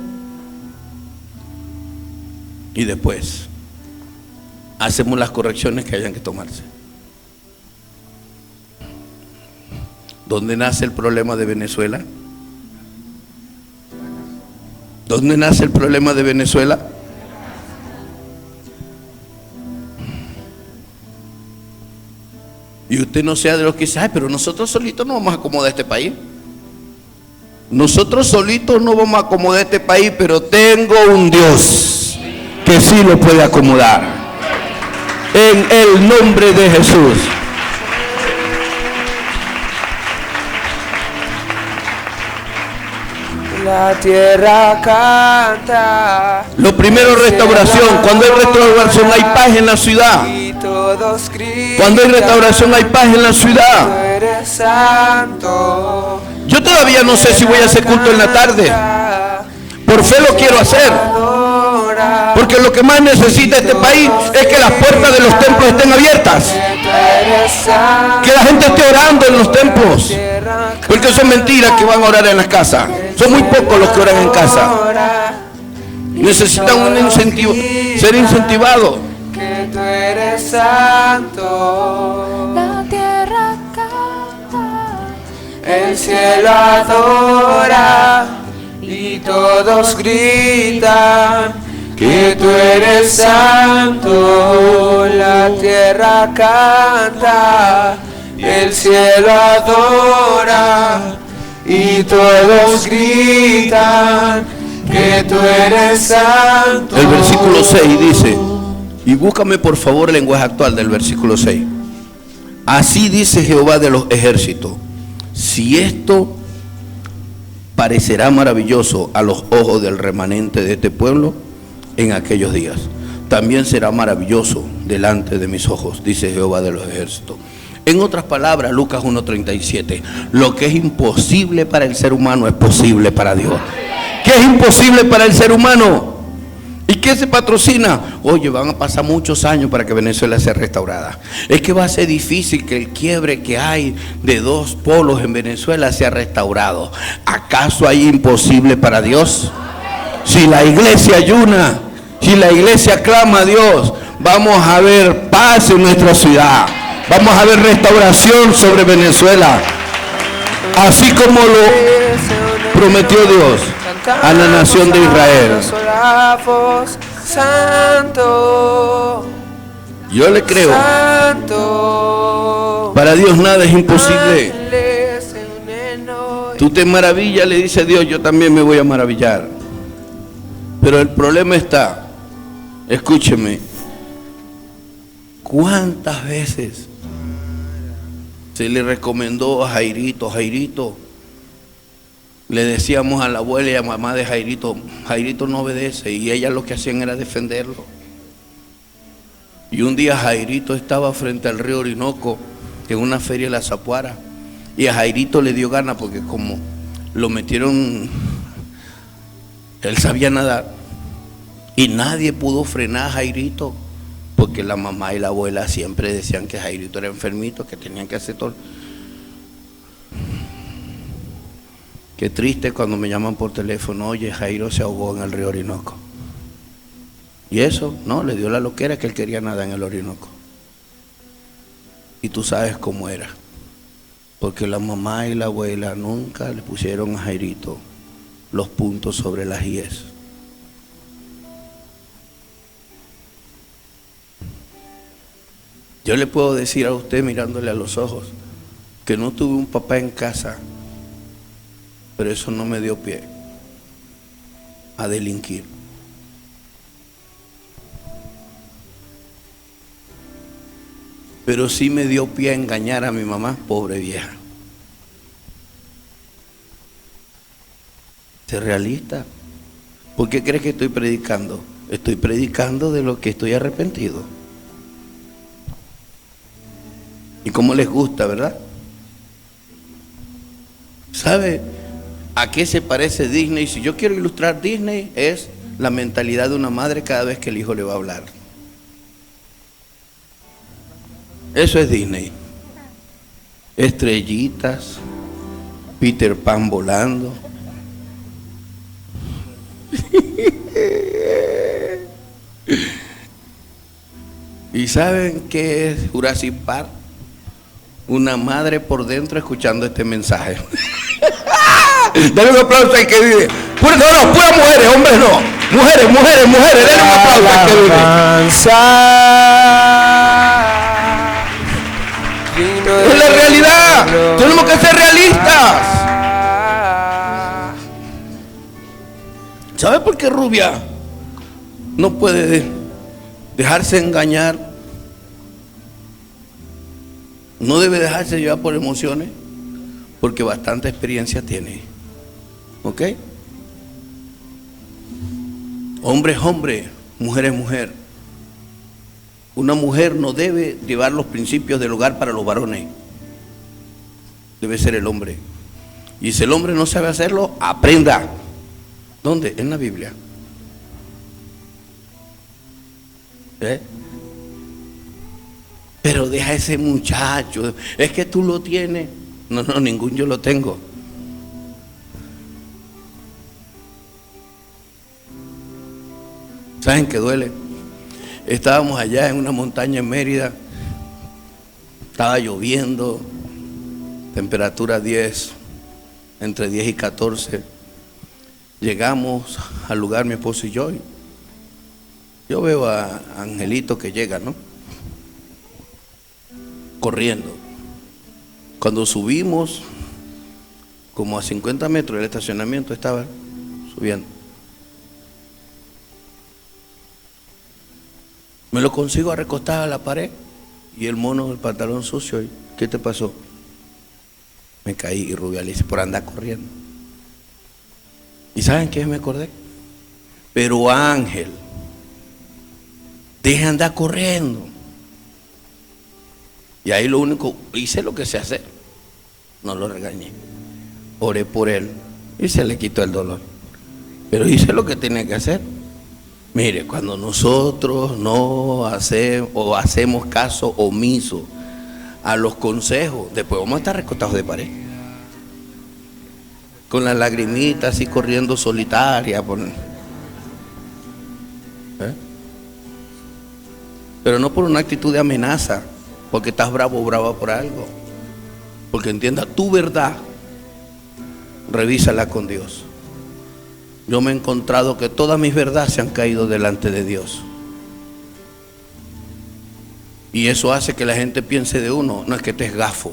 A: y después hacemos las correcciones que hayan que tomarse. ¿Dónde nace el problema de Venezuela? ¿Dónde nace el problema de Venezuela? Y usted no sea de los que dice, ay, pero nosotros solitos no vamos a acomodar este país. Nosotros solitos no vamos a acomodar este país, pero tengo un Dios que sí lo puede acomodar. En el nombre de Jesús.
F: La tierra canta.
A: Lo primero, restauración. Cuando hay restauración hay paz en la ciudad. Cuando hay restauración hay paz en la ciudad. Yo todavía no sé si voy a hacer culto en la tarde. Por fe lo quiero hacer. Porque lo que más necesita este país es que las puertas de los templos estén abiertas. Que la gente esté orando en los templos. Porque eso es mentira que van a orar en las casas. Son muy pocos los que oran en casa. Necesitan un incentivo, ser incentivados.
F: Que tú eres santo.
G: La tierra canta,
F: El cielo adora y todos gritan que tú eres santo. La tierra canta, el cielo adora y todos gritan que tú eres santo.
A: El versículo 6 dice, y búscame por favor el lenguaje actual del versículo 6. Así dice Jehová de los ejércitos, si esto parecerá maravilloso a los ojos del remanente de este pueblo en aquellos días, también será maravilloso delante de mis ojos, dice Jehová de los ejércitos. En otras palabras, Lucas 1:37, lo que es imposible para el ser humano es posible para Dios. ¿Qué es imposible para el ser humano? ¿Y qué se patrocina? Oye, van a pasar muchos años para que Venezuela sea restaurada. Es que va a ser difícil que el quiebre que hay de dos polos en Venezuela sea restaurado. ¿Acaso hay imposible para Dios? Si la iglesia ayuna, si la iglesia clama a Dios, vamos a ver paz en nuestra ciudad. Vamos a ver restauración sobre Venezuela. Así como lo prometió Dios a la nación de Israel.
F: Santo,
A: Yo le creo.
F: santo,
A: Para Dios nada es imposible. Tú te maravillas, le dice Dios, yo también me voy a maravillar. Pero el problema está, escúcheme, ¿cuántas veces se le recomendó a Jairito, Jairito? Le decíamos a la abuela y a mamá de Jairito, Jairito no obedece, y ellas lo que hacían era defenderlo. Y un día Jairito estaba frente al río Orinoco en una feria de la Zapuara, y a Jairito le dio gana porque como lo metieron, él sabía nadar, y nadie pudo frenar a Jairito, porque la mamá y la abuela siempre decían que Jairito era enfermito, que tenían que hacer todo. Qué triste cuando me llaman por teléfono, oye, Jairo se ahogó en el río Orinoco. Y eso, no, le dio la loquera que él quería nadar en el Orinoco. Y tú sabes cómo era. Porque la mamá y la abuela nunca le pusieron a Jairito los puntos sobre las IES. Yo le puedo decir a usted mirándole a los ojos que no tuve un papá en casa, pero eso no me dio pie a delinquir. Pero sí me dio pie a engañar a mi mamá, pobre vieja. Sé realista. ¿Por qué crees que estoy predicando? Estoy predicando de lo que estoy arrepentido. Y cómo les gusta, ¿verdad? ¿Sabe a qué se parece Disney? Si yo quiero ilustrar Disney, es la mentalidad de una madre cada vez que el hijo le va a hablar. Eso es Disney. Estrellitas, Peter Pan volando. ¿Y saben qué es Jurassic Park? Una madre por dentro escuchando este mensaje. Dale un aplauso al que vive. Puras mujeres, hombres no. Mujeres, mujeres, mujeres. Dale un aplauso al que vive. Es la realidad. Tenemos que ser realistas. ¿Sabe por qué Rubia no puede dejarse engañar? No debe dejarse llevar por emociones, porque bastante experiencia tiene. ¿Ok? Hombre es hombre, mujer es mujer. Una mujer no debe llevar los principios del hogar para los varones. Debe ser el hombre. Y si el hombre no sabe hacerlo, aprenda. ¿Dónde? En la Biblia. ¿Eh? Pero deja ese muchacho, es que tú lo tienes. No, ningún yo lo tengo. ¿Saben qué duele? Estábamos allá en una montaña en Mérida, estaba lloviendo, temperatura 10, entre 10 y 14. Llegamos al lugar mi esposo y yo, Yo veo a Angelito que llega, ¿no? Corriendo. Cuando subimos, como a 50 metros del estacionamiento estaba subiendo. Me lo consigo a recostar a la pared y el mono del pantalón sucio. ¿Qué te pasó? Me caí y rubialicé por andar corriendo. ¿Y saben qué me acordé? Pero Ángel, deja de andar corriendo. Y ahí lo único, hice lo que sé hacer. No lo regañé. Oré por él y se le quitó el dolor. Pero hice lo que tenía que hacer. Mire, cuando nosotros no hacemos o hacemos caso omiso a los consejos, después vamos a estar recostados de pared. Con las lagrimitas así corriendo solitaria. Pero no por una actitud de amenaza, porque estás bravo o brava por algo. Porque entienda tu verdad, revísala con Dios. Yo me he encontrado que todas mis verdades se han caído delante de Dios. Y eso hace que la gente piense de uno, no es que te es gafo,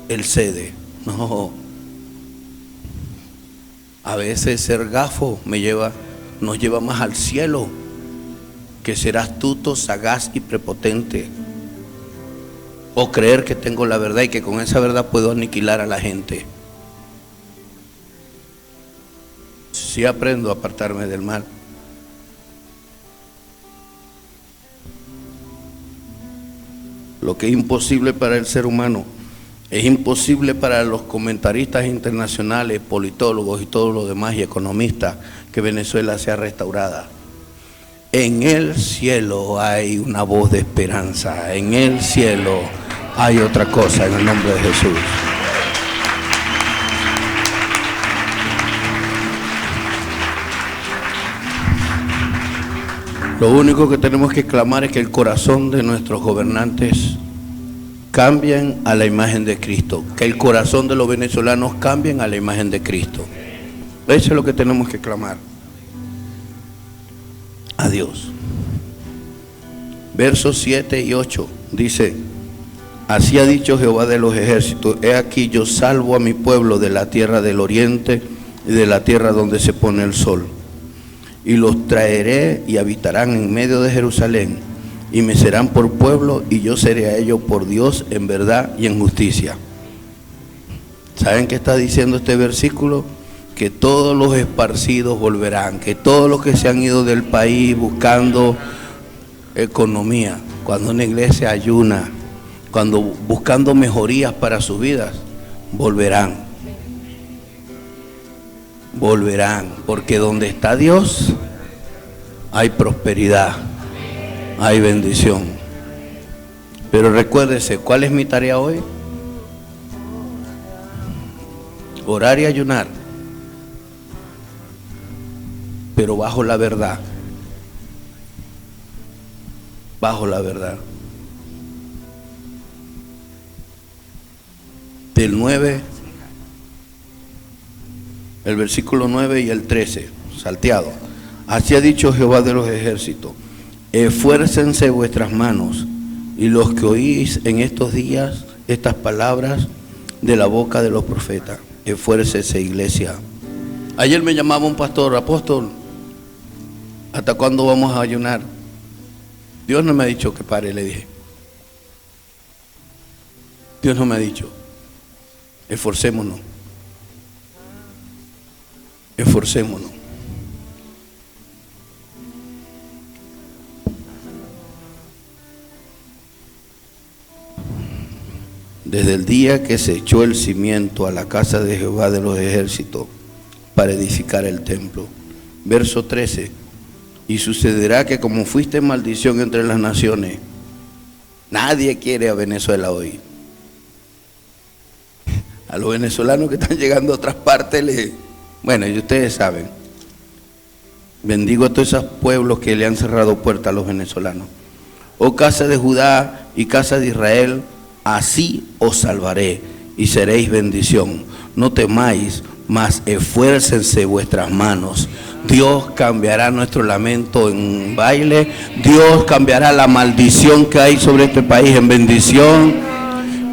A: él cede. No. A veces ser gafo nos lleva más al cielo, que ser astuto, sagaz y prepotente. O creer que tengo la verdad y que con esa verdad puedo aniquilar a la gente. Sí aprendo a apartarme del mal. Lo que es imposible para el ser humano es imposible para los comentaristas internacionales, politólogos y todos los demás y economistas, que Venezuela sea restaurada. En el cielo hay una voz de esperanza. En el cielo hay otra cosa, en el nombre de Jesús. Lo único que tenemos que clamar es que el corazón de nuestros gobernantes cambien a la imagen de Cristo, que el corazón de los venezolanos cambien a la imagen de Cristo. Eso es lo que tenemos que clamar a Dios. Versos 7 y 8 dice: así ha dicho Jehová de los ejércitos, he aquí yo salvo a mi pueblo de la tierra del oriente y de la tierra donde se pone el sol. Y los traeré y habitarán en medio de Jerusalén, y me serán por pueblo, y yo seré a ellos por Dios en verdad y en justicia. ¿Saben qué está diciendo este versículo? Que todos los esparcidos volverán, que todos los que se han ido del país buscando economía, cuando una iglesia ayuna, cuando buscando mejorías para sus vidas, volverán. Volverán, porque donde está Dios hay prosperidad, hay bendición. Pero recuérdese, ¿cuál es mi tarea hoy? Orar y ayunar, pero bajo la verdad, bajo la verdad. Del 9, el versículo 9 y el 13, salteado. Así ha dicho Jehová de los ejércitos: esfuércense vuestras manos, y los que oís en estos días estas palabras de la boca de los profetas. Esfuércese, iglesia. Ayer me llamaba un pastor: apóstol, ¿hasta cuándo vamos a ayunar? Dios no me ha dicho que pare, le dije. Dios no me ha dicho. Esforcémonos. Esforcémonos. Desde el día que se echó el cimiento a la casa de Jehová de los ejércitos para edificar el templo. Verso 13. Y sucederá que como fuiste maldición entre las naciones, nadie quiere a Venezuela hoy. A los venezolanos que están llegando a otras partes, bueno, y ustedes saben, bendigo a todos esos pueblos que le han cerrado puertas a los venezolanos. Oh casa de Judá y casa de Israel, así os salvaré y seréis bendición. No temáis, mas esfuércense vuestras manos. Dios cambiará nuestro lamento en baile. Dios cambiará la maldición que hay sobre este país en bendición.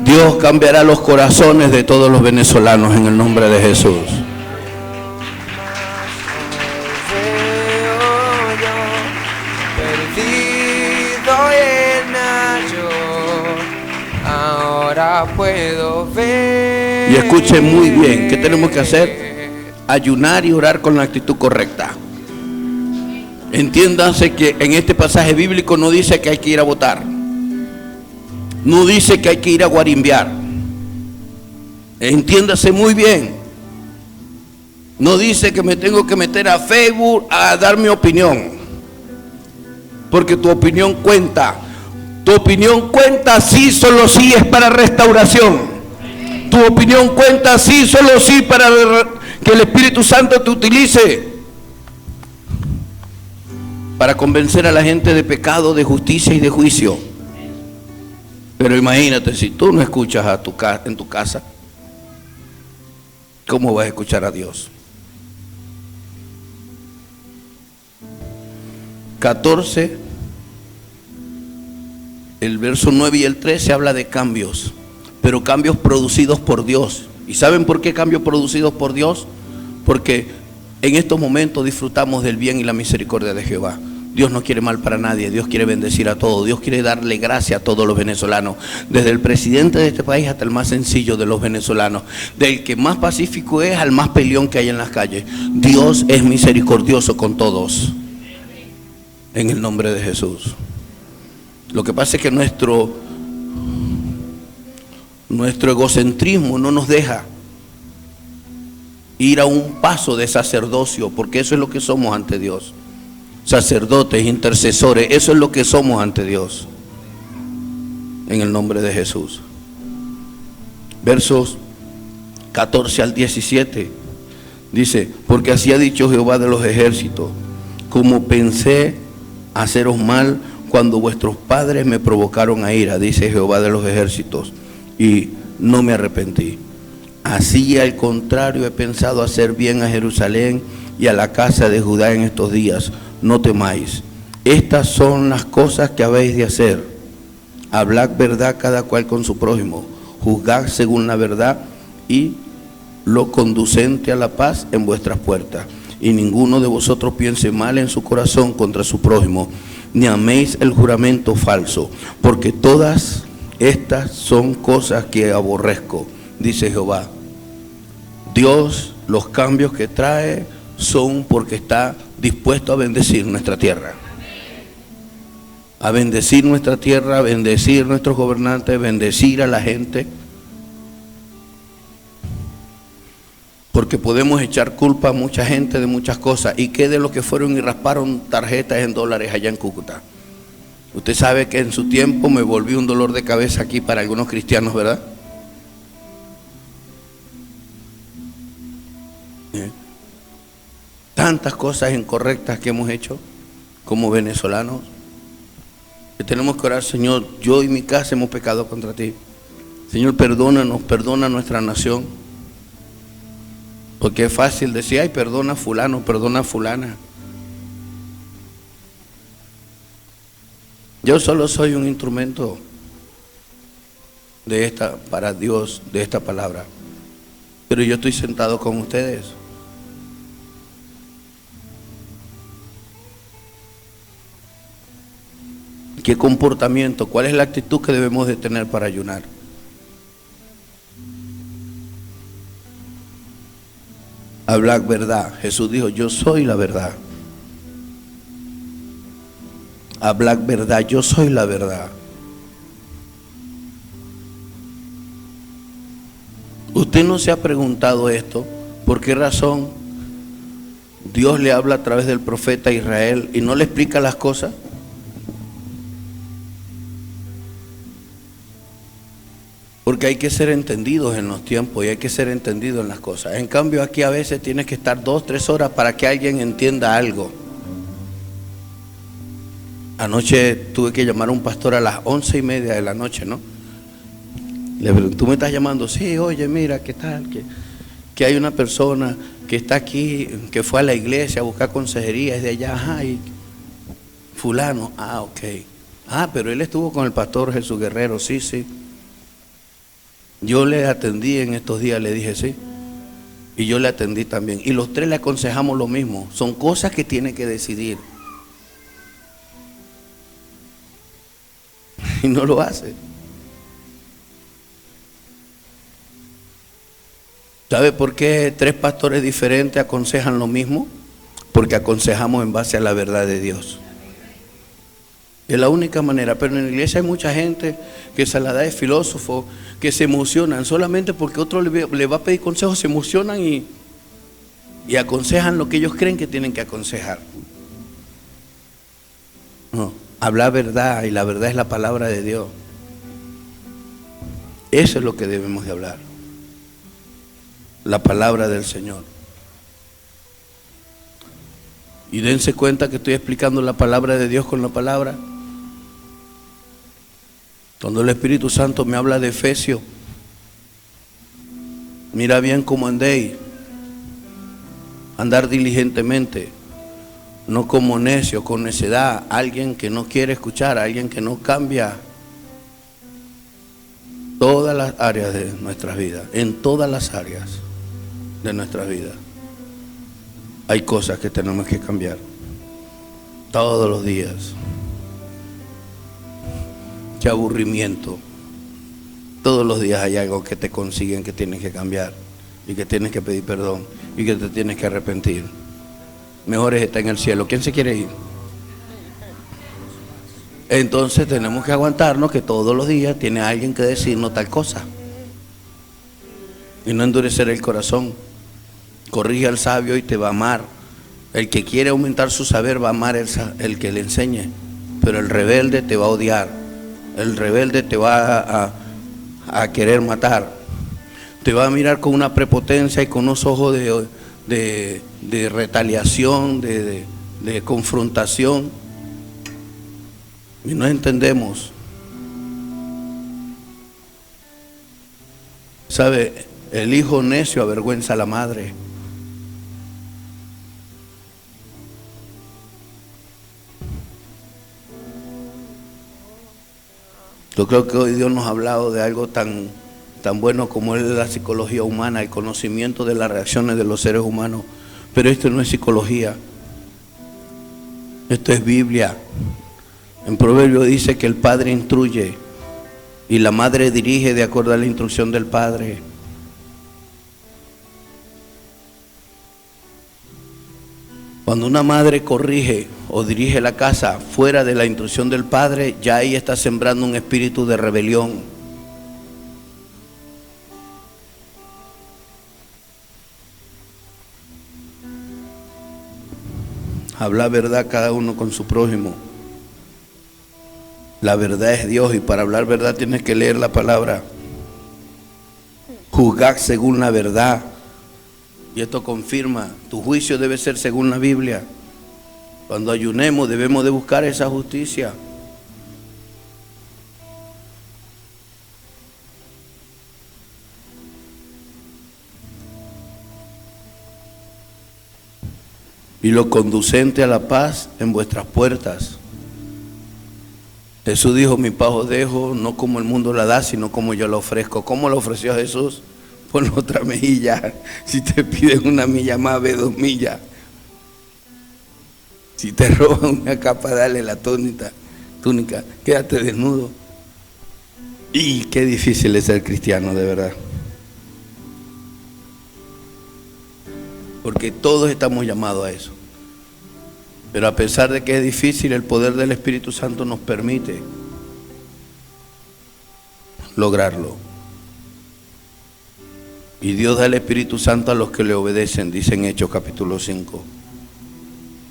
A: Dios cambiará los corazones de todos los venezolanos en el nombre de Jesús.
F: Ahora puedo ver.
A: Y escuchen muy bien, ¿qué tenemos que hacer? Ayunar y orar con la actitud correcta. Entiéndanse que en este pasaje bíblico no dice que hay que ir a votar. No dice que hay que ir a guarimbear. Entiéndase muy bien. No dice que me tengo que meter a Facebook a dar mi opinión. Porque tu opinión cuenta. Tu opinión cuenta sí, solo sí es para restauración. Tu opinión cuenta sí, solo sí para que el Espíritu Santo te utilice para convencer a la gente de pecado, de justicia y de juicio. Pero imagínate, si tú no escuchas en tu casa, ¿cómo vas a escuchar a Dios? 14, el verso 9 y el 13 habla de cambios, pero cambios producidos por Dios. ¿Y saben por qué cambios producidos por Dios? Porque en estos momentos disfrutamos del bien y la misericordia de Jehová. Dios no quiere mal para nadie, Dios quiere bendecir a todos, Dios quiere darle gracia a todos los venezolanos, desde el presidente de este país hasta el más sencillo de los venezolanos, del que más pacífico es al más peleón que hay en las calles. Dios es misericordioso con todos, en el nombre de Jesús. Lo que pasa es que nuestro egocentrismo no nos deja ir a un paso de sacerdocio, porque eso es lo que somos ante Dios. Sacerdotes, intercesores, eso es lo que somos ante Dios, en el nombre de Jesús. Versos 14 al 17 dice: porque así ha dicho Jehová de los ejércitos, como pensé haceros mal cuando vuestros padres me provocaron a ira, dice Jehová de los ejércitos, y no me arrepentí. Así al contrario he pensado hacer bien a Jerusalén y a la casa de Judá en estos días. No temáis, estas son las cosas que habéis de hacer. Hablad verdad cada cual con su prójimo, juzgad según la verdad y lo conducente a la paz en vuestras puertas. Y ninguno de vosotros piense mal en su corazón contra su prójimo, ni améis el juramento falso, porque todas estas son cosas que aborrezco, dice Jehová. Dios, los cambios que trae son porque está dispuesto a bendecir nuestra tierra, a bendecir nuestra tierra, a bendecir nuestros gobernantes, bendecir a la gente, porque podemos echar culpa a mucha gente de muchas cosas. ¿Y qué de los que fueron y rasparon tarjetas en dólares allá en Cúcuta? Usted sabe que en su tiempo me volví un dolor de cabeza aquí para algunos cristianos, ¿verdad? Tantas cosas incorrectas que hemos hecho como venezolanos, que tenemos que orar: Señor, yo y mi casa hemos pecado contra ti. Señor, perdónanos, perdona nuestra nación. Porque es fácil decir: ay, perdona a fulano, perdona a fulana. Yo solo soy un instrumento de para Dios, de esta palabra. Pero yo estoy sentado con ustedes. ¿Qué comportamiento? ¿Cuál es la actitud que debemos de tener para ayunar? Hablar verdad. Jesús dijo: yo soy la verdad. Hablar verdad, yo soy la verdad. ¿Usted no se ha preguntado esto? ¿Por qué razón Dios le habla a través del profeta Israel y no le explica las cosas? Porque hay que ser entendidos en los tiempos y hay que ser entendidos en las cosas. En cambio aquí a veces tienes que estar 2 o 3 horas para que alguien entienda algo. Anoche tuve que llamar a un pastor a las 11:30 de la noche, ¿no? Le pregunté: ¿tú me estás llamando? Sí, oye, mira, ¿qué tal? que hay una persona que está aquí, que fue a la iglesia a buscar consejería, es de allá, ajá, y fulano, ok. Pero él estuvo con el pastor Jesús Guerrero, sí. Yo le atendí en estos días, le dije sí, y yo le atendí también. Y los tres le aconsejamos lo mismo, son cosas que tiene que decidir. Y no lo hace. ¿Sabe por qué tres pastores diferentes aconsejan lo mismo? Porque aconsejamos en base a la verdad de Dios. Es la única manera. Pero en la iglesia hay mucha gente que se la da de filósofo, que se emocionan solamente porque otro le va a pedir consejos, se emocionan y aconsejan lo que ellos creen que tienen que aconsejar. No, hablar verdad, y la verdad es la palabra de Dios. Eso es lo que debemos de hablar. La palabra del Señor. Y dense cuenta que estoy explicando la palabra de Dios con la palabra. Cuando el Espíritu Santo me habla de Efesios, mira bien cómo andéis, andar diligentemente, no como necio, con necedad, alguien que no quiere escuchar, alguien que no cambia. Todas las áreas de nuestras vidas, en todas las áreas de nuestras vidas, hay cosas que tenemos que cambiar todos los días. Qué aburrimiento. Todos los días hay algo que te consiguen que tienes que cambiar y que tienes que pedir perdón y que te tienes que arrepentir. Mejor es estar en el cielo. ¿Quién se quiere ir? Entonces tenemos que aguantarnos que todos los días tiene alguien que decirnos tal cosa y no endurecer el corazón. Corrige al sabio y te va a amar. El que quiere aumentar su saber va a amar el que le enseñe, pero el rebelde te va a odiar. El rebelde te va a querer matar. Te va a mirar con una prepotencia y con unos ojos de retaliación, de confrontación. Y no entendemos. ¿Sabe? El hijo necio avergüenza a la madre. Yo creo que hoy Dios nos ha hablado de algo tan bueno como es la psicología humana, el conocimiento de las reacciones de los seres humanos. Pero esto no es psicología, esto es Biblia. En Proverbios dice que el padre instruye y la madre dirige de acuerdo a la instrucción del padre. Cuando una madre corrige o dirige la casa fuera de la instrucción del padre, ya ahí está sembrando un espíritu de rebelión. Habla verdad cada uno con su prójimo. La verdad es Dios y para hablar verdad tienes que leer la palabra. Juzgar según la verdad. Y esto confirma, tu juicio debe ser según la Biblia. Cuando ayunemos debemos de buscar esa justicia. Y lo conducente a la paz en vuestras puertas. Jesús dijo, mi paz os dejo, no como el mundo la da, sino como yo la ofrezco. ¿Cómo la ofreció Jesús? Pon otra mejilla. Si te piden una milla más, ve 2 millas. Si te roban una capa, dale la túnica. Quédate desnudo. Y qué difícil es ser cristiano, de verdad. Porque todos estamos llamados a eso. Pero a pesar de que es difícil, el poder del Espíritu Santo nos permite lograrlo. Y Dios da el Espíritu Santo a los que le obedecen, dice en Hechos capítulo 5.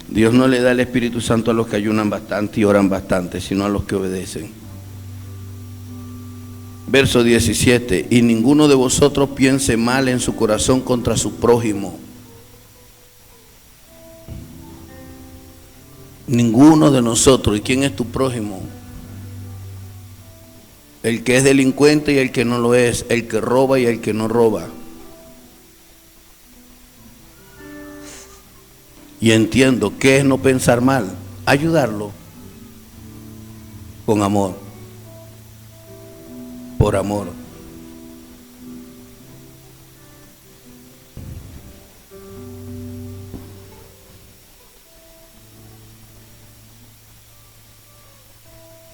A: Dios no le da el Espíritu Santo a los que ayunan bastante y oran bastante, sino a los que obedecen. Verso 17, y ninguno de vosotros piense mal en su corazón contra su prójimo. Ninguno de nosotros. ¿Y quién es tu prójimo? El que es delincuente y el que no lo es, el que roba y el que no roba. y entiendo qué es no pensar mal, ayudarlo con amor, por amor.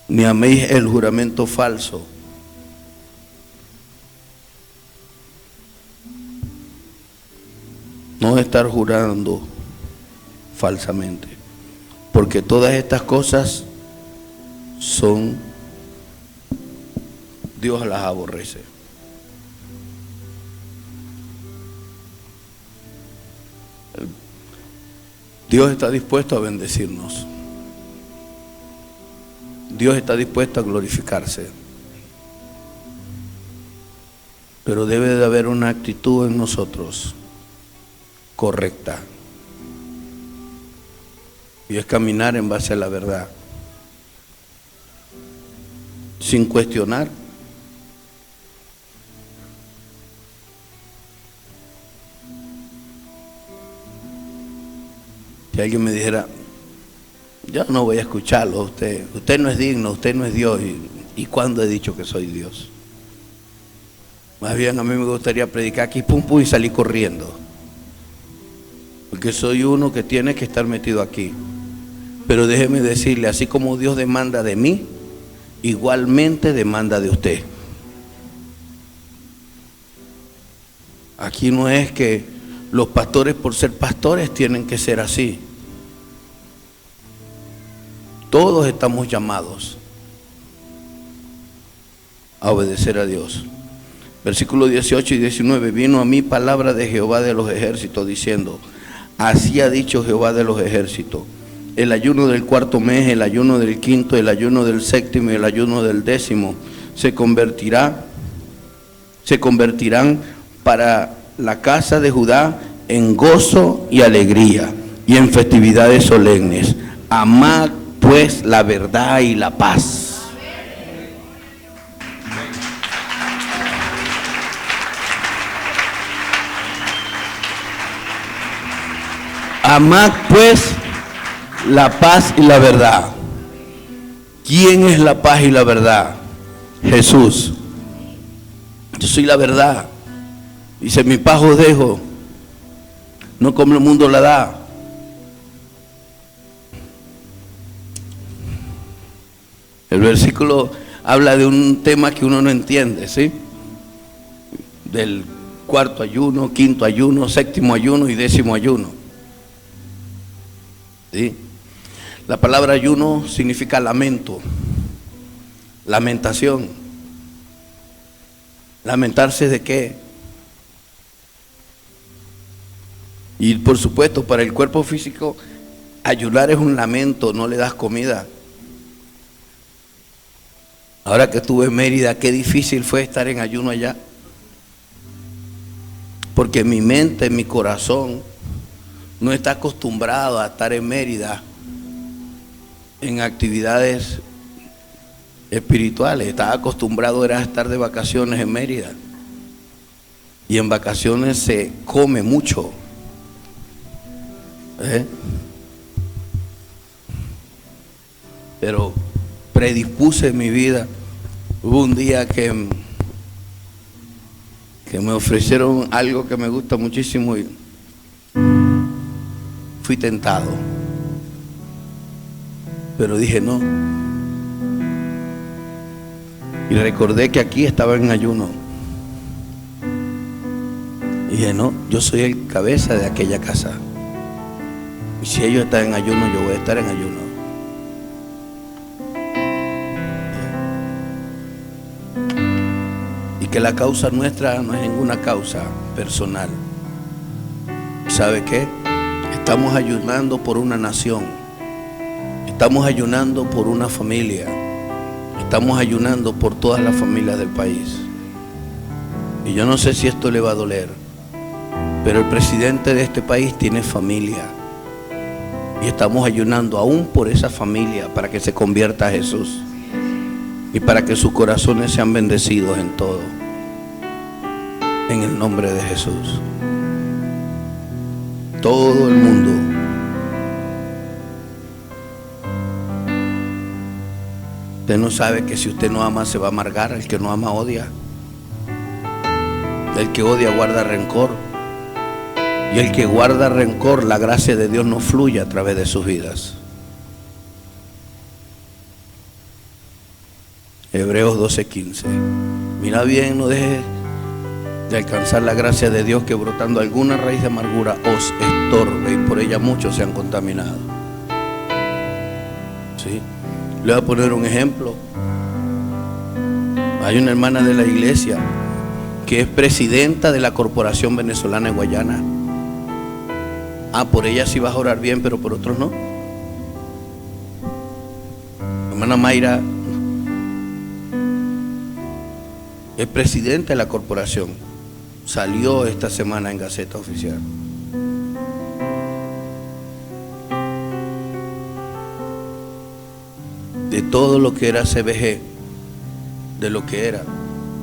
A: Ni améis el juramento falso. No estar jurando falsamente, porque todas estas cosas Dios las aborrece. Dios está dispuesto a bendecirnos. Dios está dispuesto a glorificarse. Pero debe de haber una actitud en nosotros correcta. Y es caminar en base a la verdad, sin cuestionar. Si alguien me dijera, yo no voy a escucharlo, usted no es digno, usted no es Dios, ¿y cuándo he dicho que soy Dios? Más bien a mí me gustaría predicar aquí, pum pum, y salir corriendo, porque soy uno que tiene que estar metido aquí. Pero déjeme decirle, así como Dios demanda de mí, igualmente demanda de usted. Aquí no es que los pastores por ser pastores tienen que ser así. Todos estamos llamados a obedecer a Dios. Versículos 18 y 19. Vino a mí palabra de Jehová de los ejércitos diciendo, así ha dicho Jehová de los ejércitos, el ayuno del cuarto mes, el ayuno del quinto, el ayuno del séptimo y el ayuno del décimo se convertirán para la casa de Judá en gozo y alegría y en festividades solemnes. Amad pues la verdad y la paz. Amad pues la paz y la verdad. ¿Quién es la paz y la verdad? Jesús. Yo soy la verdad. Dice, mi paz os dejo, no como el mundo la da. El versículo habla de un tema que uno no entiende, ¿sí? Del cuarto ayuno, quinto ayuno, séptimo ayuno y décimo ayuno. ¿Sí? La palabra ayuno significa lamento, lamentación. ¿Lamentarse de qué? Y por supuesto, para el cuerpo físico, ayunar es un lamento, no le das comida. Ahora que estuve en Mérida, qué difícil fue estar en ayuno allá. Porque mi mente, mi corazón, no está acostumbrado a estar en Mérida en actividades espirituales. Estaba acostumbrado era a estar de vacaciones en Mérida. Y en vacaciones se come mucho. Pero predispuse mi vida. Hubo un día que me ofrecieron algo que me gusta muchísimo y fui tentado, pero dije no. Y recordé que aquí estaba en ayuno. Y dije no, yo soy el cabeza de aquella casa. Y si ellos están en ayuno, yo voy a estar en ayuno. Y que la causa nuestra no es ninguna causa personal. ¿Sabe qué? Estamos ayunando por una nación. Estamos ayunando por una familia. Estamos ayunando por todas las familias del país. Y yo no sé si esto le va a doler, pero el presidente de este país tiene familia. Y estamos ayunando aún por esa familia para que se convierta a Jesús. Y para que sus corazones sean bendecidos en todo. En el nombre de Jesús. Todo el mundo Usted no sabe que si usted no ama se va a amargar. El que no ama odia. El que odia guarda rencor. Y el que guarda rencor, la gracia de Dios no fluye a través de sus vidas. Hebreos 12:15. Mira bien, no dejes de alcanzar la gracia de Dios, que brotando alguna raíz de amargura os estorbe y por ella muchos se han contaminado. ¿Sí? Le voy a poner un ejemplo. Hay una hermana de la iglesia que es presidenta de la Corporación Venezolana de Guayana. Por ella sí vas a orar bien, pero por otros no. Hermana Mayra es presidenta de la corporación. Salió esta semana en Gaceta Oficial. De todo lo que era CBG, de lo que era,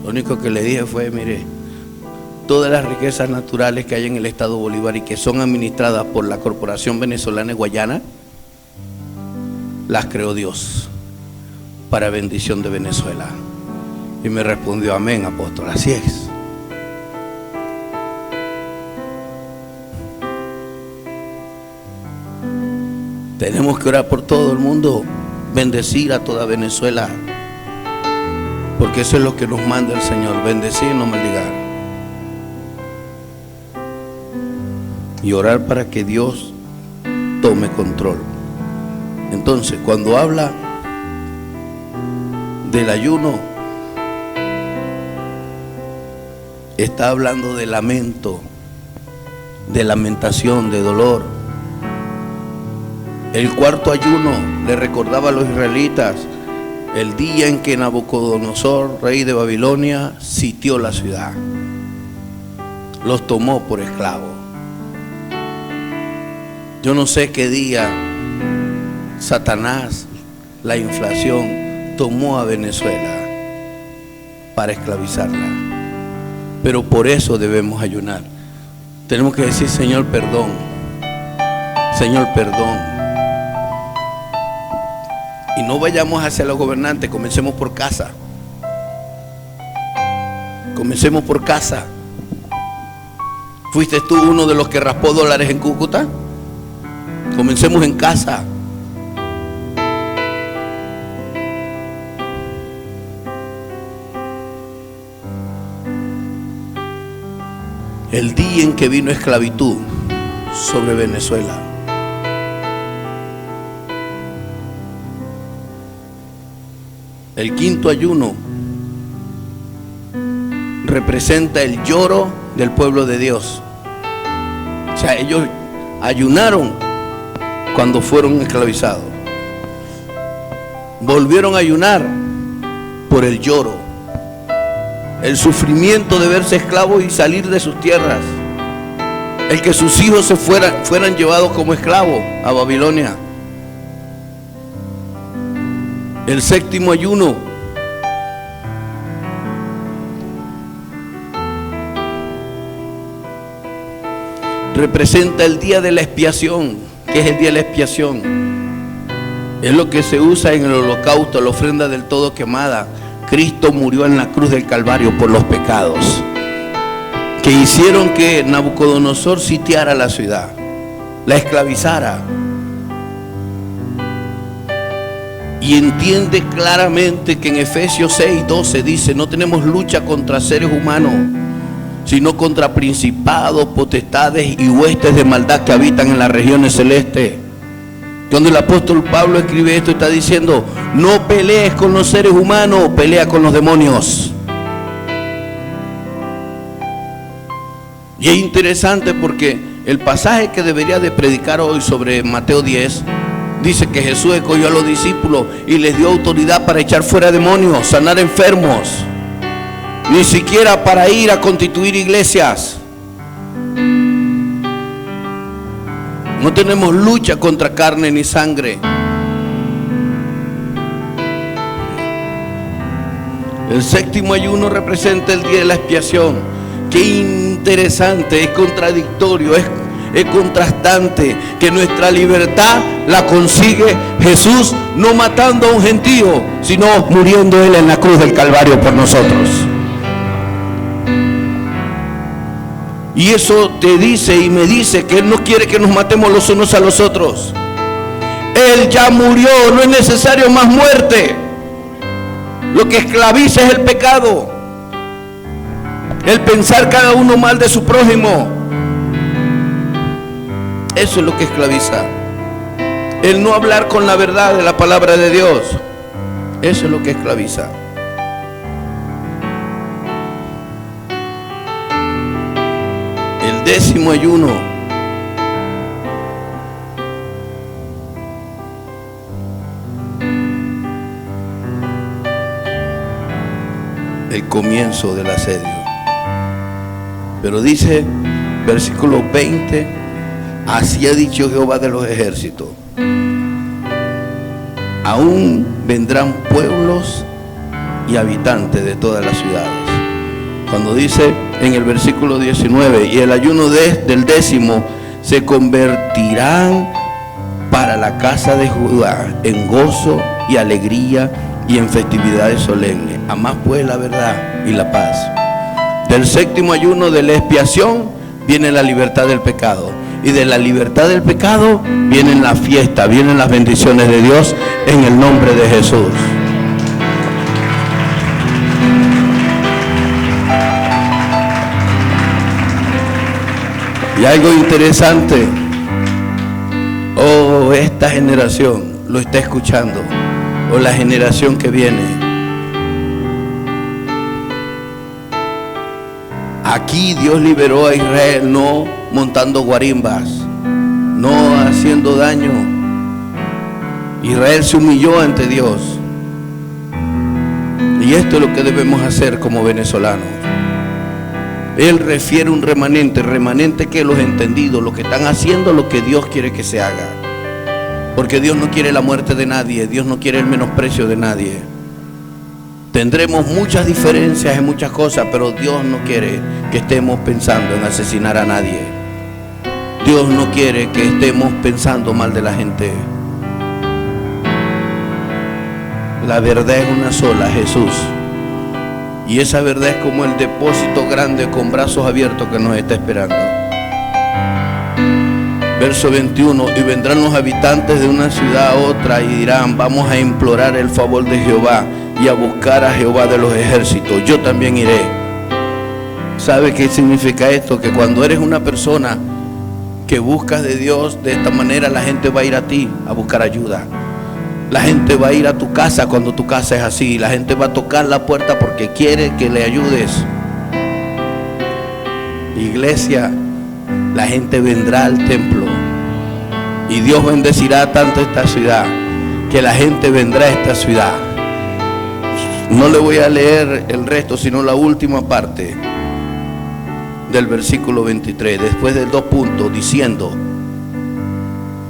A: lo único que le dije fue: mire, todas las riquezas naturales que hay en el estado Bolívar y que son administradas por la Corporación Venezolana de Guayana, las creó Dios para bendición de Venezuela. Y me respondió: amén, apóstol, así es. Tenemos que orar por todo el mundo, bendecir a toda Venezuela, porque eso es lo que nos manda el Señor: bendecir y no maldigar. Y orar para que Dios tome control. Entonces, cuando habla del ayuno, está hablando de lamento, de lamentación, de dolor. El cuarto ayuno le recordaba a los israelitas el día en que Nabucodonosor, rey de Babilonia, sitió la ciudad. Los tomó por esclavos. Yo no sé qué día Satanás, la inflación, tomó a Venezuela para esclavizarla. Pero por eso debemos ayunar. Tenemos que decir: Señor, perdón. Señor, perdón. Y no vayamos hacia los gobernantes, comencemos por casa. Comencemos por casa. ¿Fuiste tú uno de los que raspó dólares en Cúcuta? Comencemos en casa. El día en que vino esclavitud sobre Venezuela, el quinto ayuno representa el lloro del pueblo de Dios. O sea, ellos ayunaron cuando fueron esclavizados. Volvieron a ayunar por el lloro, el sufrimiento de verse esclavos y salir de sus tierras, el que sus hijos fueran llevados como esclavos a Babilonia. El séptimo ayuno representa el día de la expiación. ¿Qué es el día de la expiación? Es lo que se usa en el holocausto, la ofrenda del todo quemada. Cristo murió en la cruz del Calvario por los pecados que hicieron que Nabucodonosor sitiara la ciudad, la esclavizara. Y entiende claramente que en Efesios 6:12 dice: no tenemos lucha contra seres humanos, sino contra principados, potestades y huestes de maldad que habitan en las regiones celestes. Cuando el apóstol Pablo escribe esto, está diciendo: no pelees con los seres humanos, pelea con los demonios. Y es interesante porque el pasaje que debería de predicar hoy sobre Mateo 10 dice que Jesús escogió a los discípulos y les dio autoridad para echar fuera demonios, sanar enfermos, ni siquiera para ir a constituir iglesias. No tenemos lucha contra carne ni sangre. El séptimo ayuno representa el día de la expiación. Qué interesante, es contradictorio, es contrastante, que nuestra libertad la consigue Jesús no matando a un gentío, sino muriendo Él en la cruz del Calvario por nosotros. Y eso te dice y me dice que Él no quiere que nos matemos los unos a los otros. Él ya murió, no es necesario más muerte. Lo que esclaviza es el pecado, el pensar cada uno mal de su prójimo. Eso es lo que esclaviza. El no hablar con la verdad de la palabra de Dios. Eso es lo que esclaviza. El 10º ayuno. El comienzo del asedio. Pero dice, versículo 20, así ha dicho Jehová de los ejércitos: aún vendrán pueblos y habitantes de todas las ciudades. Cuando dice en el versículo 19, y el ayuno del 10º se convertirán para la casa de Judá en gozo y alegría y en festividades solemnes. Amad pues la verdad y la paz. Del 7º ayuno de la expiación viene la libertad del pecado. Y de la libertad del pecado vienen la fiesta, vienen las bendiciones de Dios en el nombre de Jesús. Y algo interesante, esta generación lo está escuchando, o la generación que viene. Aquí Dios liberó a Israel no montando guarimbas, no haciendo daño. Israel se humilló ante Dios. Y esto es lo que debemos hacer como venezolanos. Él refiere un remanente que los entendidos, los que están haciendo lo que Dios quiere que se haga. Porque Dios no quiere la muerte de nadie, Dios no quiere el menosprecio de nadie. Tendremos muchas diferencias en muchas cosas, pero Dios no quiere que estemos pensando en asesinar a nadie. Dios no quiere que estemos pensando mal de la gente. La verdad es una sola, Jesús. Y esa verdad es como el depósito grande con brazos abiertos que nos está esperando. Verso 21, y vendrán los habitantes de una ciudad a otra y dirán: vamos a implorar el favor de Jehová y a buscar a Jehová de los ejércitos. Yo también iré. ¿Sabe qué significa esto? Que cuando eres una persona que buscas de Dios de esta manera, la gente va a ir a ti a buscar ayuda. La gente va a ir a tu casa cuando tu casa es así. La gente va a tocar la puerta porque quiere que le ayudes. Iglesia, la gente vendrá al templo y Dios bendecirá tanto esta ciudad que la gente vendrá a esta ciudad. No le voy a leer el resto, sino la última parte del versículo 23, después del 2 puntos, diciendo: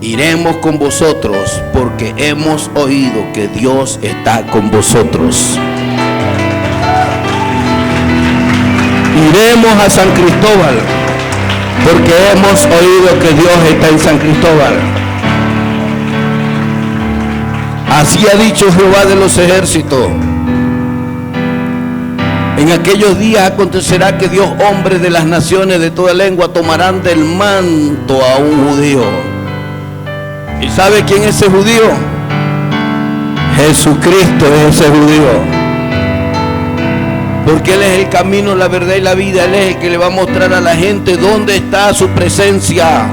A: iremos con vosotros porque hemos oído que Dios está con vosotros. Iremos a San Cristóbal porque hemos oído que Dios está en San Cristóbal. Así ha dicho Jehová de los ejércitos: en aquellos días acontecerá que Dios, hombres de las naciones de toda lengua, tomarán del manto a un judío. ¿Y sabe quién es ese judío? Jesucristo es ese judío. Porque Él es el camino, la verdad y la vida. Él es el que le va a mostrar a la gente dónde está su presencia.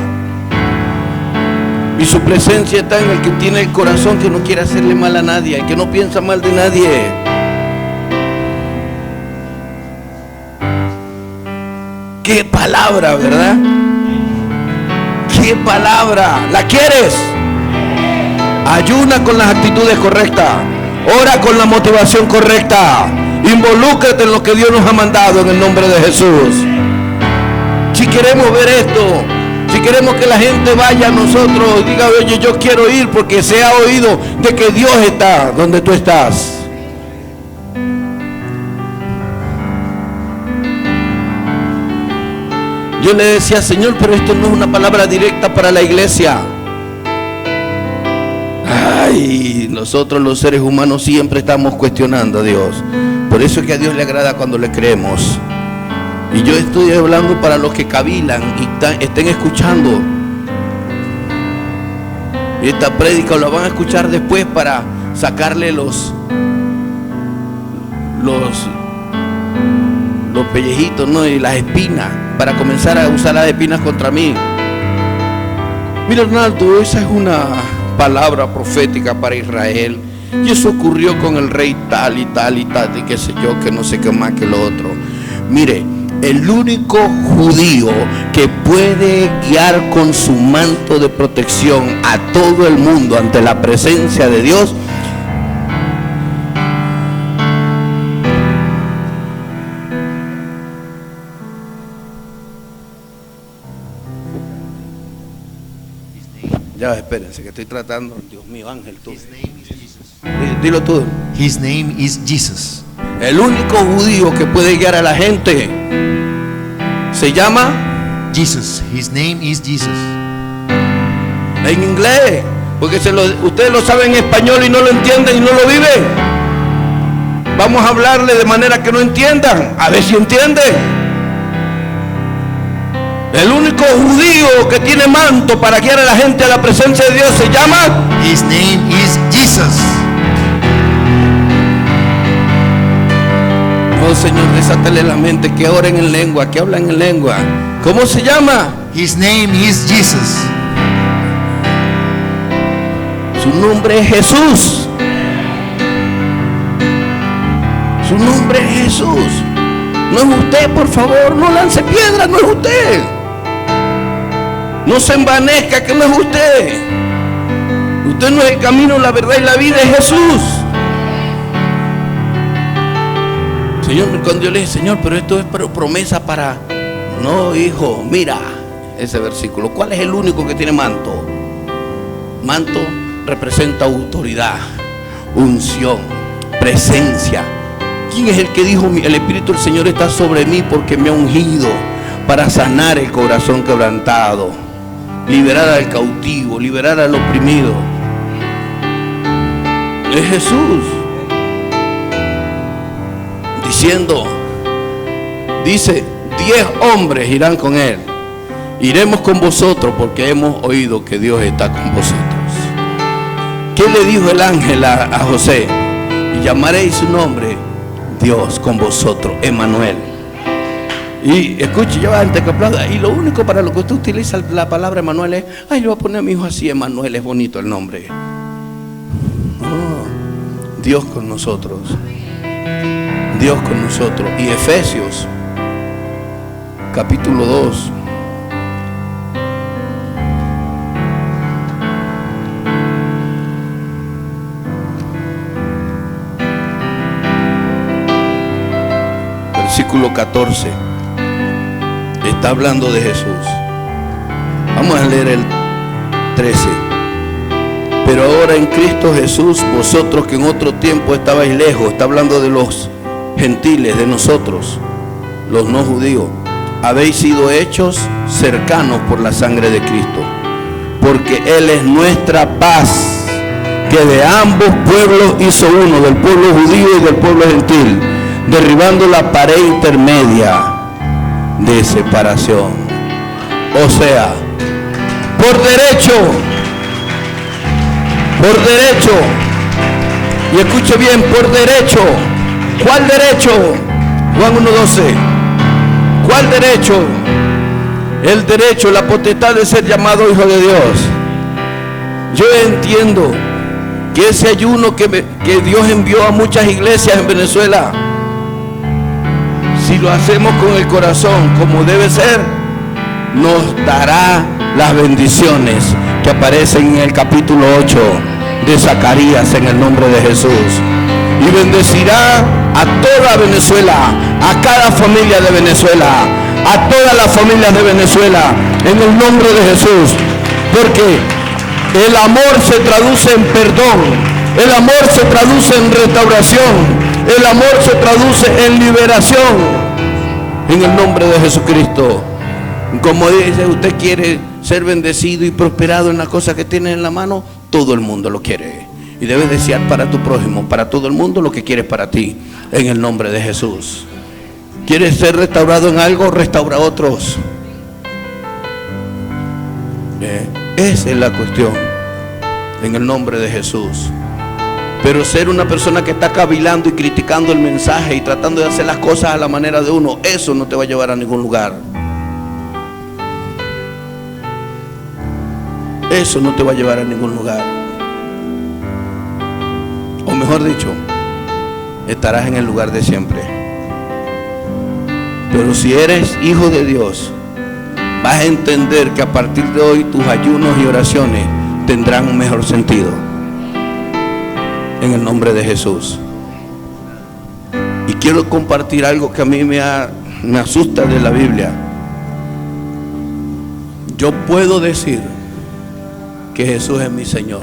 A: Y su presencia está en el que tiene el corazón que no quiere hacerle mal a nadie, el que no piensa mal de nadie. ¡Qué palabra!, ¿verdad? ¡Qué palabra! ¿La quieres? Ayuna con las actitudes correctas. Ora con la motivación correcta. Involúcrate en lo que Dios nos ha mandado en el nombre de Jesús. Si queremos ver esto, si queremos que la gente vaya a nosotros y diga: oye, yo quiero ir porque se ha oído de que Dios está donde tú estás. Yo le decía, Señor, pero esto no es una palabra directa para la iglesia. Ay, nosotros los seres humanos siempre estamos cuestionando a Dios. Por eso es que a Dios le agrada cuando le creemos. Y yo estoy hablando para los que cavilan y estén escuchando esta prédica, o la van a escuchar después para sacarle los pellejitos, ¿no? Y las espinas, para comenzar a usar las espinas contra mí. Mira, Arnaldo, esa es una palabra profética para Israel, y eso ocurrió con el rey tal y tal y tal, y qué sé yo, que no sé qué más que lo otro. Mire, el único judío que puede guiar con su manto de protección a todo el mundo ante la presencia de Dios Ya, espérense, que estoy tratando. Dios mío, Ángel, tú. Dilo tú.
H: His name is Jesus.
A: El único judío que puede guiar a la gente se llama
H: Jesus. His name is Jesus.
A: En inglés, porque ustedes lo saben en español y no lo entienden y no lo viven. Vamos a hablarle de manera que no entiendan, a ver si entienden. El único judío que tiene manto para guiar a la gente a la presencia de Dios se llama
H: His name is Jesus.
A: Oh Señor, desátale la mente, que oren en lengua, que hablan en lengua. ¿Cómo se llama?
H: His name is Jesus.
A: Su nombre es Jesús. Su nombre es Jesús. No es usted, por favor, no lance piedras, no es usted. No se envanezca que no es usted. Usted no es el camino, la verdad y la vida, es Jesús. Señor, cuando yo le dije, Señor, pero esto es promesa para... No, hijo, mira ese versículo. ¿Cuál es el único que tiene manto? Manto representa autoridad, unción, presencia. ¿Quién es el que dijo, el Espíritu del Señor está sobre mí porque me ha ungido para sanar el corazón quebrantado, liberar al cautivo, liberar al oprimido? Es Jesús. Dice, 10 hombres irán con él. Iremos con vosotros porque hemos oído que Dios está con vosotros. ¿Qué le dijo el ángel a José? Y llamaréis su nombre Dios con vosotros, Emmanuel. Y escuche, yo antes que aplauda, y lo único para lo que usted utiliza la palabra Emmanuel es, ay, le voy a poner a mi hijo así, Emmanuel, es bonito el nombre. No, Dios con nosotros. Dios con nosotros. Y Efesios capítulo 2 versículo 14 está hablando de Jesús. Vamos a leer el 13. Pero ahora en Cristo Jesús, vosotros que en otro tiempo estabais lejos, está hablando de los gentiles, de nosotros, los no judíos, habéis sido hechos cercanos por la sangre de Cristo, porque Él es nuestra paz, que de ambos pueblos hizo uno, del pueblo judío y del pueblo gentil, derribando la pared intermedia de separación. O sea, por derecho, y escuche bien, por derecho. ¿Cuál derecho? Juan 1:12. ¿Cuál derecho? El derecho, la potestad de ser llamado hijo de Dios. Yo entiendo que ese ayuno que Dios envió a muchas iglesias en Venezuela, si lo hacemos con el corazón como debe ser, nos dará las bendiciones que aparecen en el capítulo 8 de Zacarías, en el nombre de Jesús. Y bendecirá a toda Venezuela, a cada familia de Venezuela, a todas las familias de Venezuela, en el nombre de Jesús. Porque el amor se traduce en perdón, el amor se traduce en restauración, el amor se traduce en liberación, en el nombre de Jesucristo. Como dice, usted quiere ser bendecido y prosperado en las cosas que tiene en la mano, todo el mundo lo quiere. Y debes desear para tu prójimo, para todo el mundo, lo que quieres para ti, en el nombre de Jesús. ¿Quieres ser restaurado en algo? Restaura a otros. Esa es la cuestión, en el nombre de Jesús. Pero ser una persona que está cavilando y criticando el mensaje y tratando de hacer las cosas a la manera de uno, eso no te va a llevar a ningún lugar. Eso no te va a llevar a ningún lugar. O mejor dicho, estarás en el lugar de siempre. Pero si eres hijo de Dios, vas a entender que a partir de hoy tus ayunos y oraciones tendrán un mejor sentido. En el nombre de Jesús. Y quiero compartir algo que a mí me asusta de la Biblia. Yo puedo decir que Jesús es mi Señor.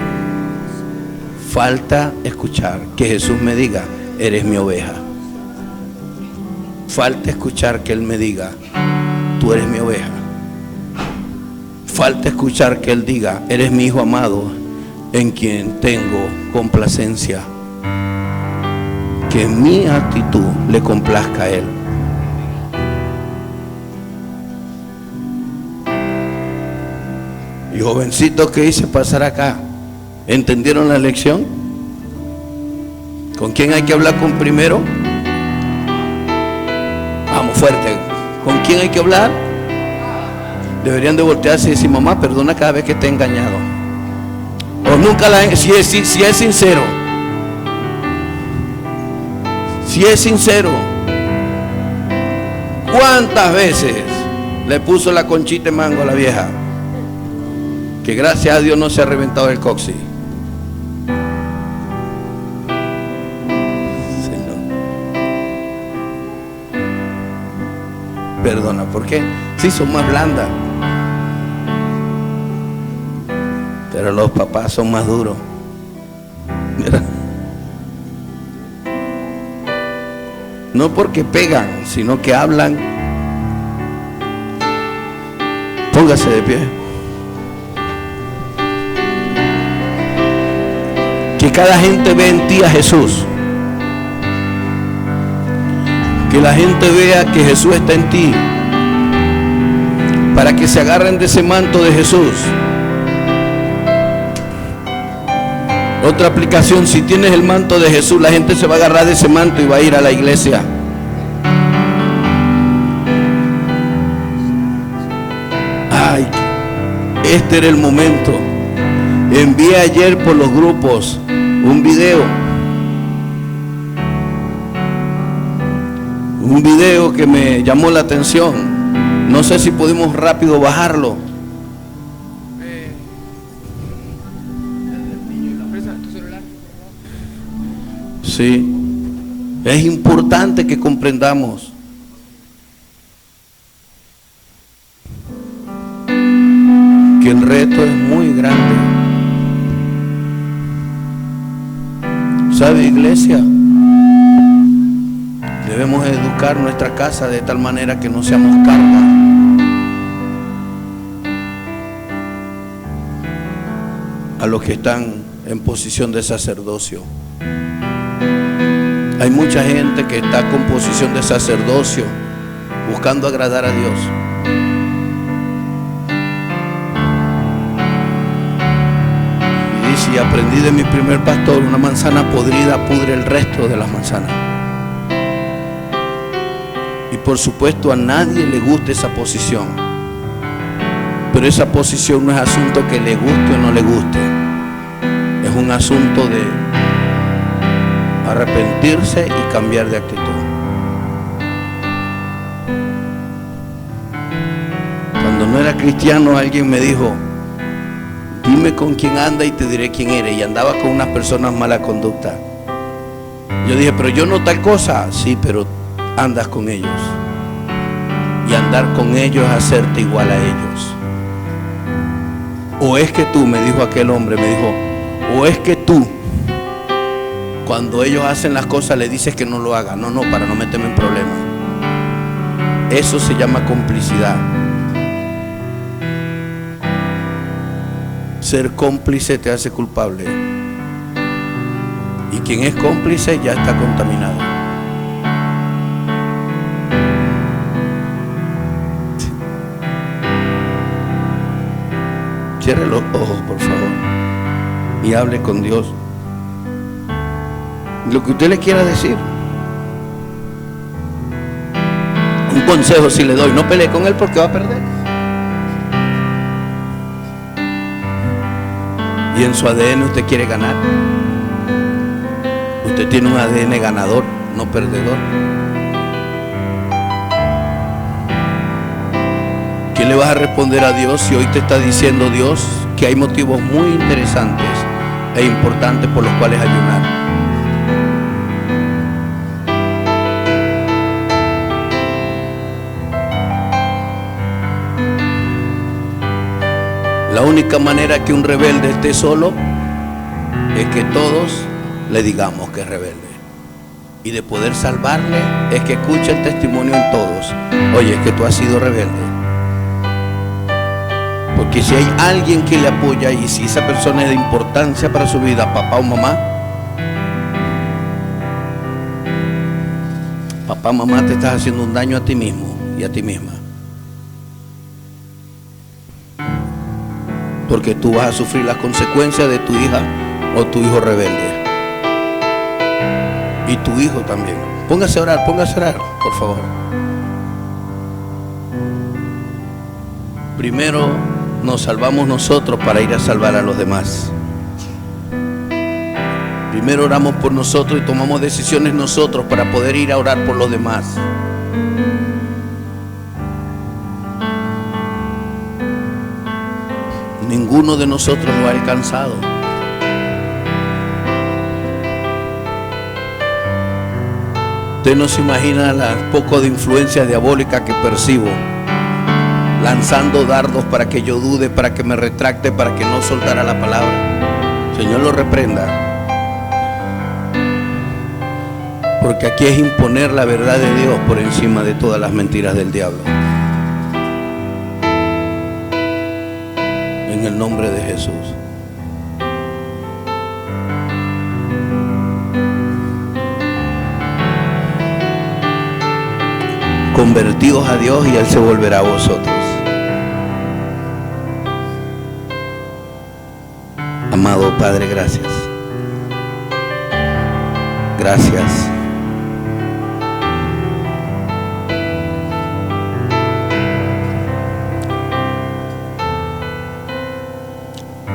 A: Falta escuchar que Jesús me diga, eres mi oveja. Falta escuchar que Él me diga, tú eres mi oveja. Falta escuchar que Él diga, eres mi hijo amado, en quien tengo complacencia. Que mi actitud le complazca a Él. Y jovencitos que hice pasar acá, ¿entendieron la lección? ¿Con quién hay que hablar con primero? Vamos fuerte. ¿Con quién hay que hablar? Deberían de voltearse y decir, mamá, perdona cada vez que te he engañado. O nunca si es sincero. Si es sincero. ¿Cuántas veces le puso la conchita de mango a la vieja? Que gracias a Dios no se ha reventado el coxis. Señor, perdona, ¿por qué? Sí, son más blandas. Pero los papás son más duros. Mira. No porque pegan, sino que hablan. Póngase de pie. Que cada gente vea en ti a Jesús. Que la gente vea que Jesús está en ti. Para que se agarren de ese manto de Jesús. Otra aplicación, si tienes el manto de Jesús, la gente se va a agarrar de ese manto y va a ir a la iglesia. Ay, este era el momento. Envié ayer por los grupos un video que me llamó la atención. No sé si pudimos rápido bajarlo. Sí, es importante que comprendamos que el reto es muy grande. ¿Sabe, iglesia? Debemos educar nuestra casa de tal manera que no seamos carga. A los que están en posición de sacerdocio. Hay mucha gente que está con posición de sacerdocio, buscando agradar a Dios. Y dice, y aprendí de mi primer pastor, una manzana podrida pudre el resto de las manzanas. Y por supuesto a nadie le gusta esa posición. Pero esa posición no es asunto que le guste o no le guste. Es un asunto de arrepentirse y cambiar de actitud. Cuando no era cristiano, alguien me dijo, dime con quién anda y te diré quién eres. Y andaba con unas personas mala conducta. Yo dije, pero yo no tal cosa. Sí, pero andas con ellos. Y andar con ellos es hacerte igual a ellos. O es que tú, me dijo aquel hombre, me dijo, o es que tú, cuando ellos hacen las cosas le dices que no lo hagan. No, para no meterme en problemas. Eso se llama complicidad. Ser cómplice te hace culpable. Y quien es cómplice ya está contaminado. Cierre los ojos, por favor, y hable con Dios lo que usted le quiera decir. Un consejo si le doy: no pelee con él porque va a perder. Y en su ADN usted quiere ganar. Usted tiene un ADN ganador, no perdedor. ¿Qué le vas a responder a Dios si hoy te está diciendo Dios que hay motivos muy interesantes e importantes por los cuales ayunar? La única manera que un rebelde esté solo es que todos le digamos que es rebelde. Y de poder salvarle es que escuche el testimonio en todos: oye, es que tú has sido rebelde. Porque si hay alguien que le apoya y si esa persona es de importancia para su vida, papá o mamá, papá o mamá, te estás haciendo un daño a ti mismo y a ti misma. Porque tú vas a sufrir las consecuencias de tu hija o tu hijo rebelde. Y tu hijo también. Póngase a orar, por favor. Primero nos salvamos nosotros para ir a salvar a los demás. Primero oramos por nosotros y tomamos decisiones nosotros para poder ir a orar por los demás. Ninguno de nosotros lo ha alcanzado. Usted no se imagina las poco de influencia diabólica que percibo, lanzando dardos para que yo dude, para que me retracte, para que no soltara la palabra. Señor lo reprenda. Porque aquí es imponer la verdad de Dios por encima de todas las mentiras del diablo. En el nombre de Jesús. Convertíos a Dios y Él se volverá a vosotros. Amado Padre, gracias. Gracias.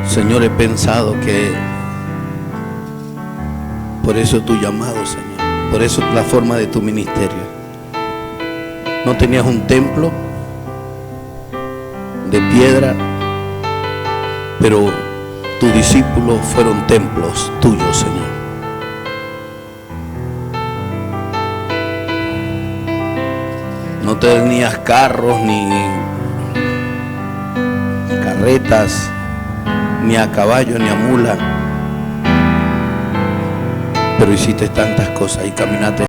A: Señor, he pensado que por eso tu llamado, Señor, por eso la forma de tu ministerio. No tenías un templo de piedra, pero tus discípulos fueron templos tuyos, Señor. No tenías carros ni carretas, ni a caballo, ni a mula, pero hiciste tantas cosas y caminaste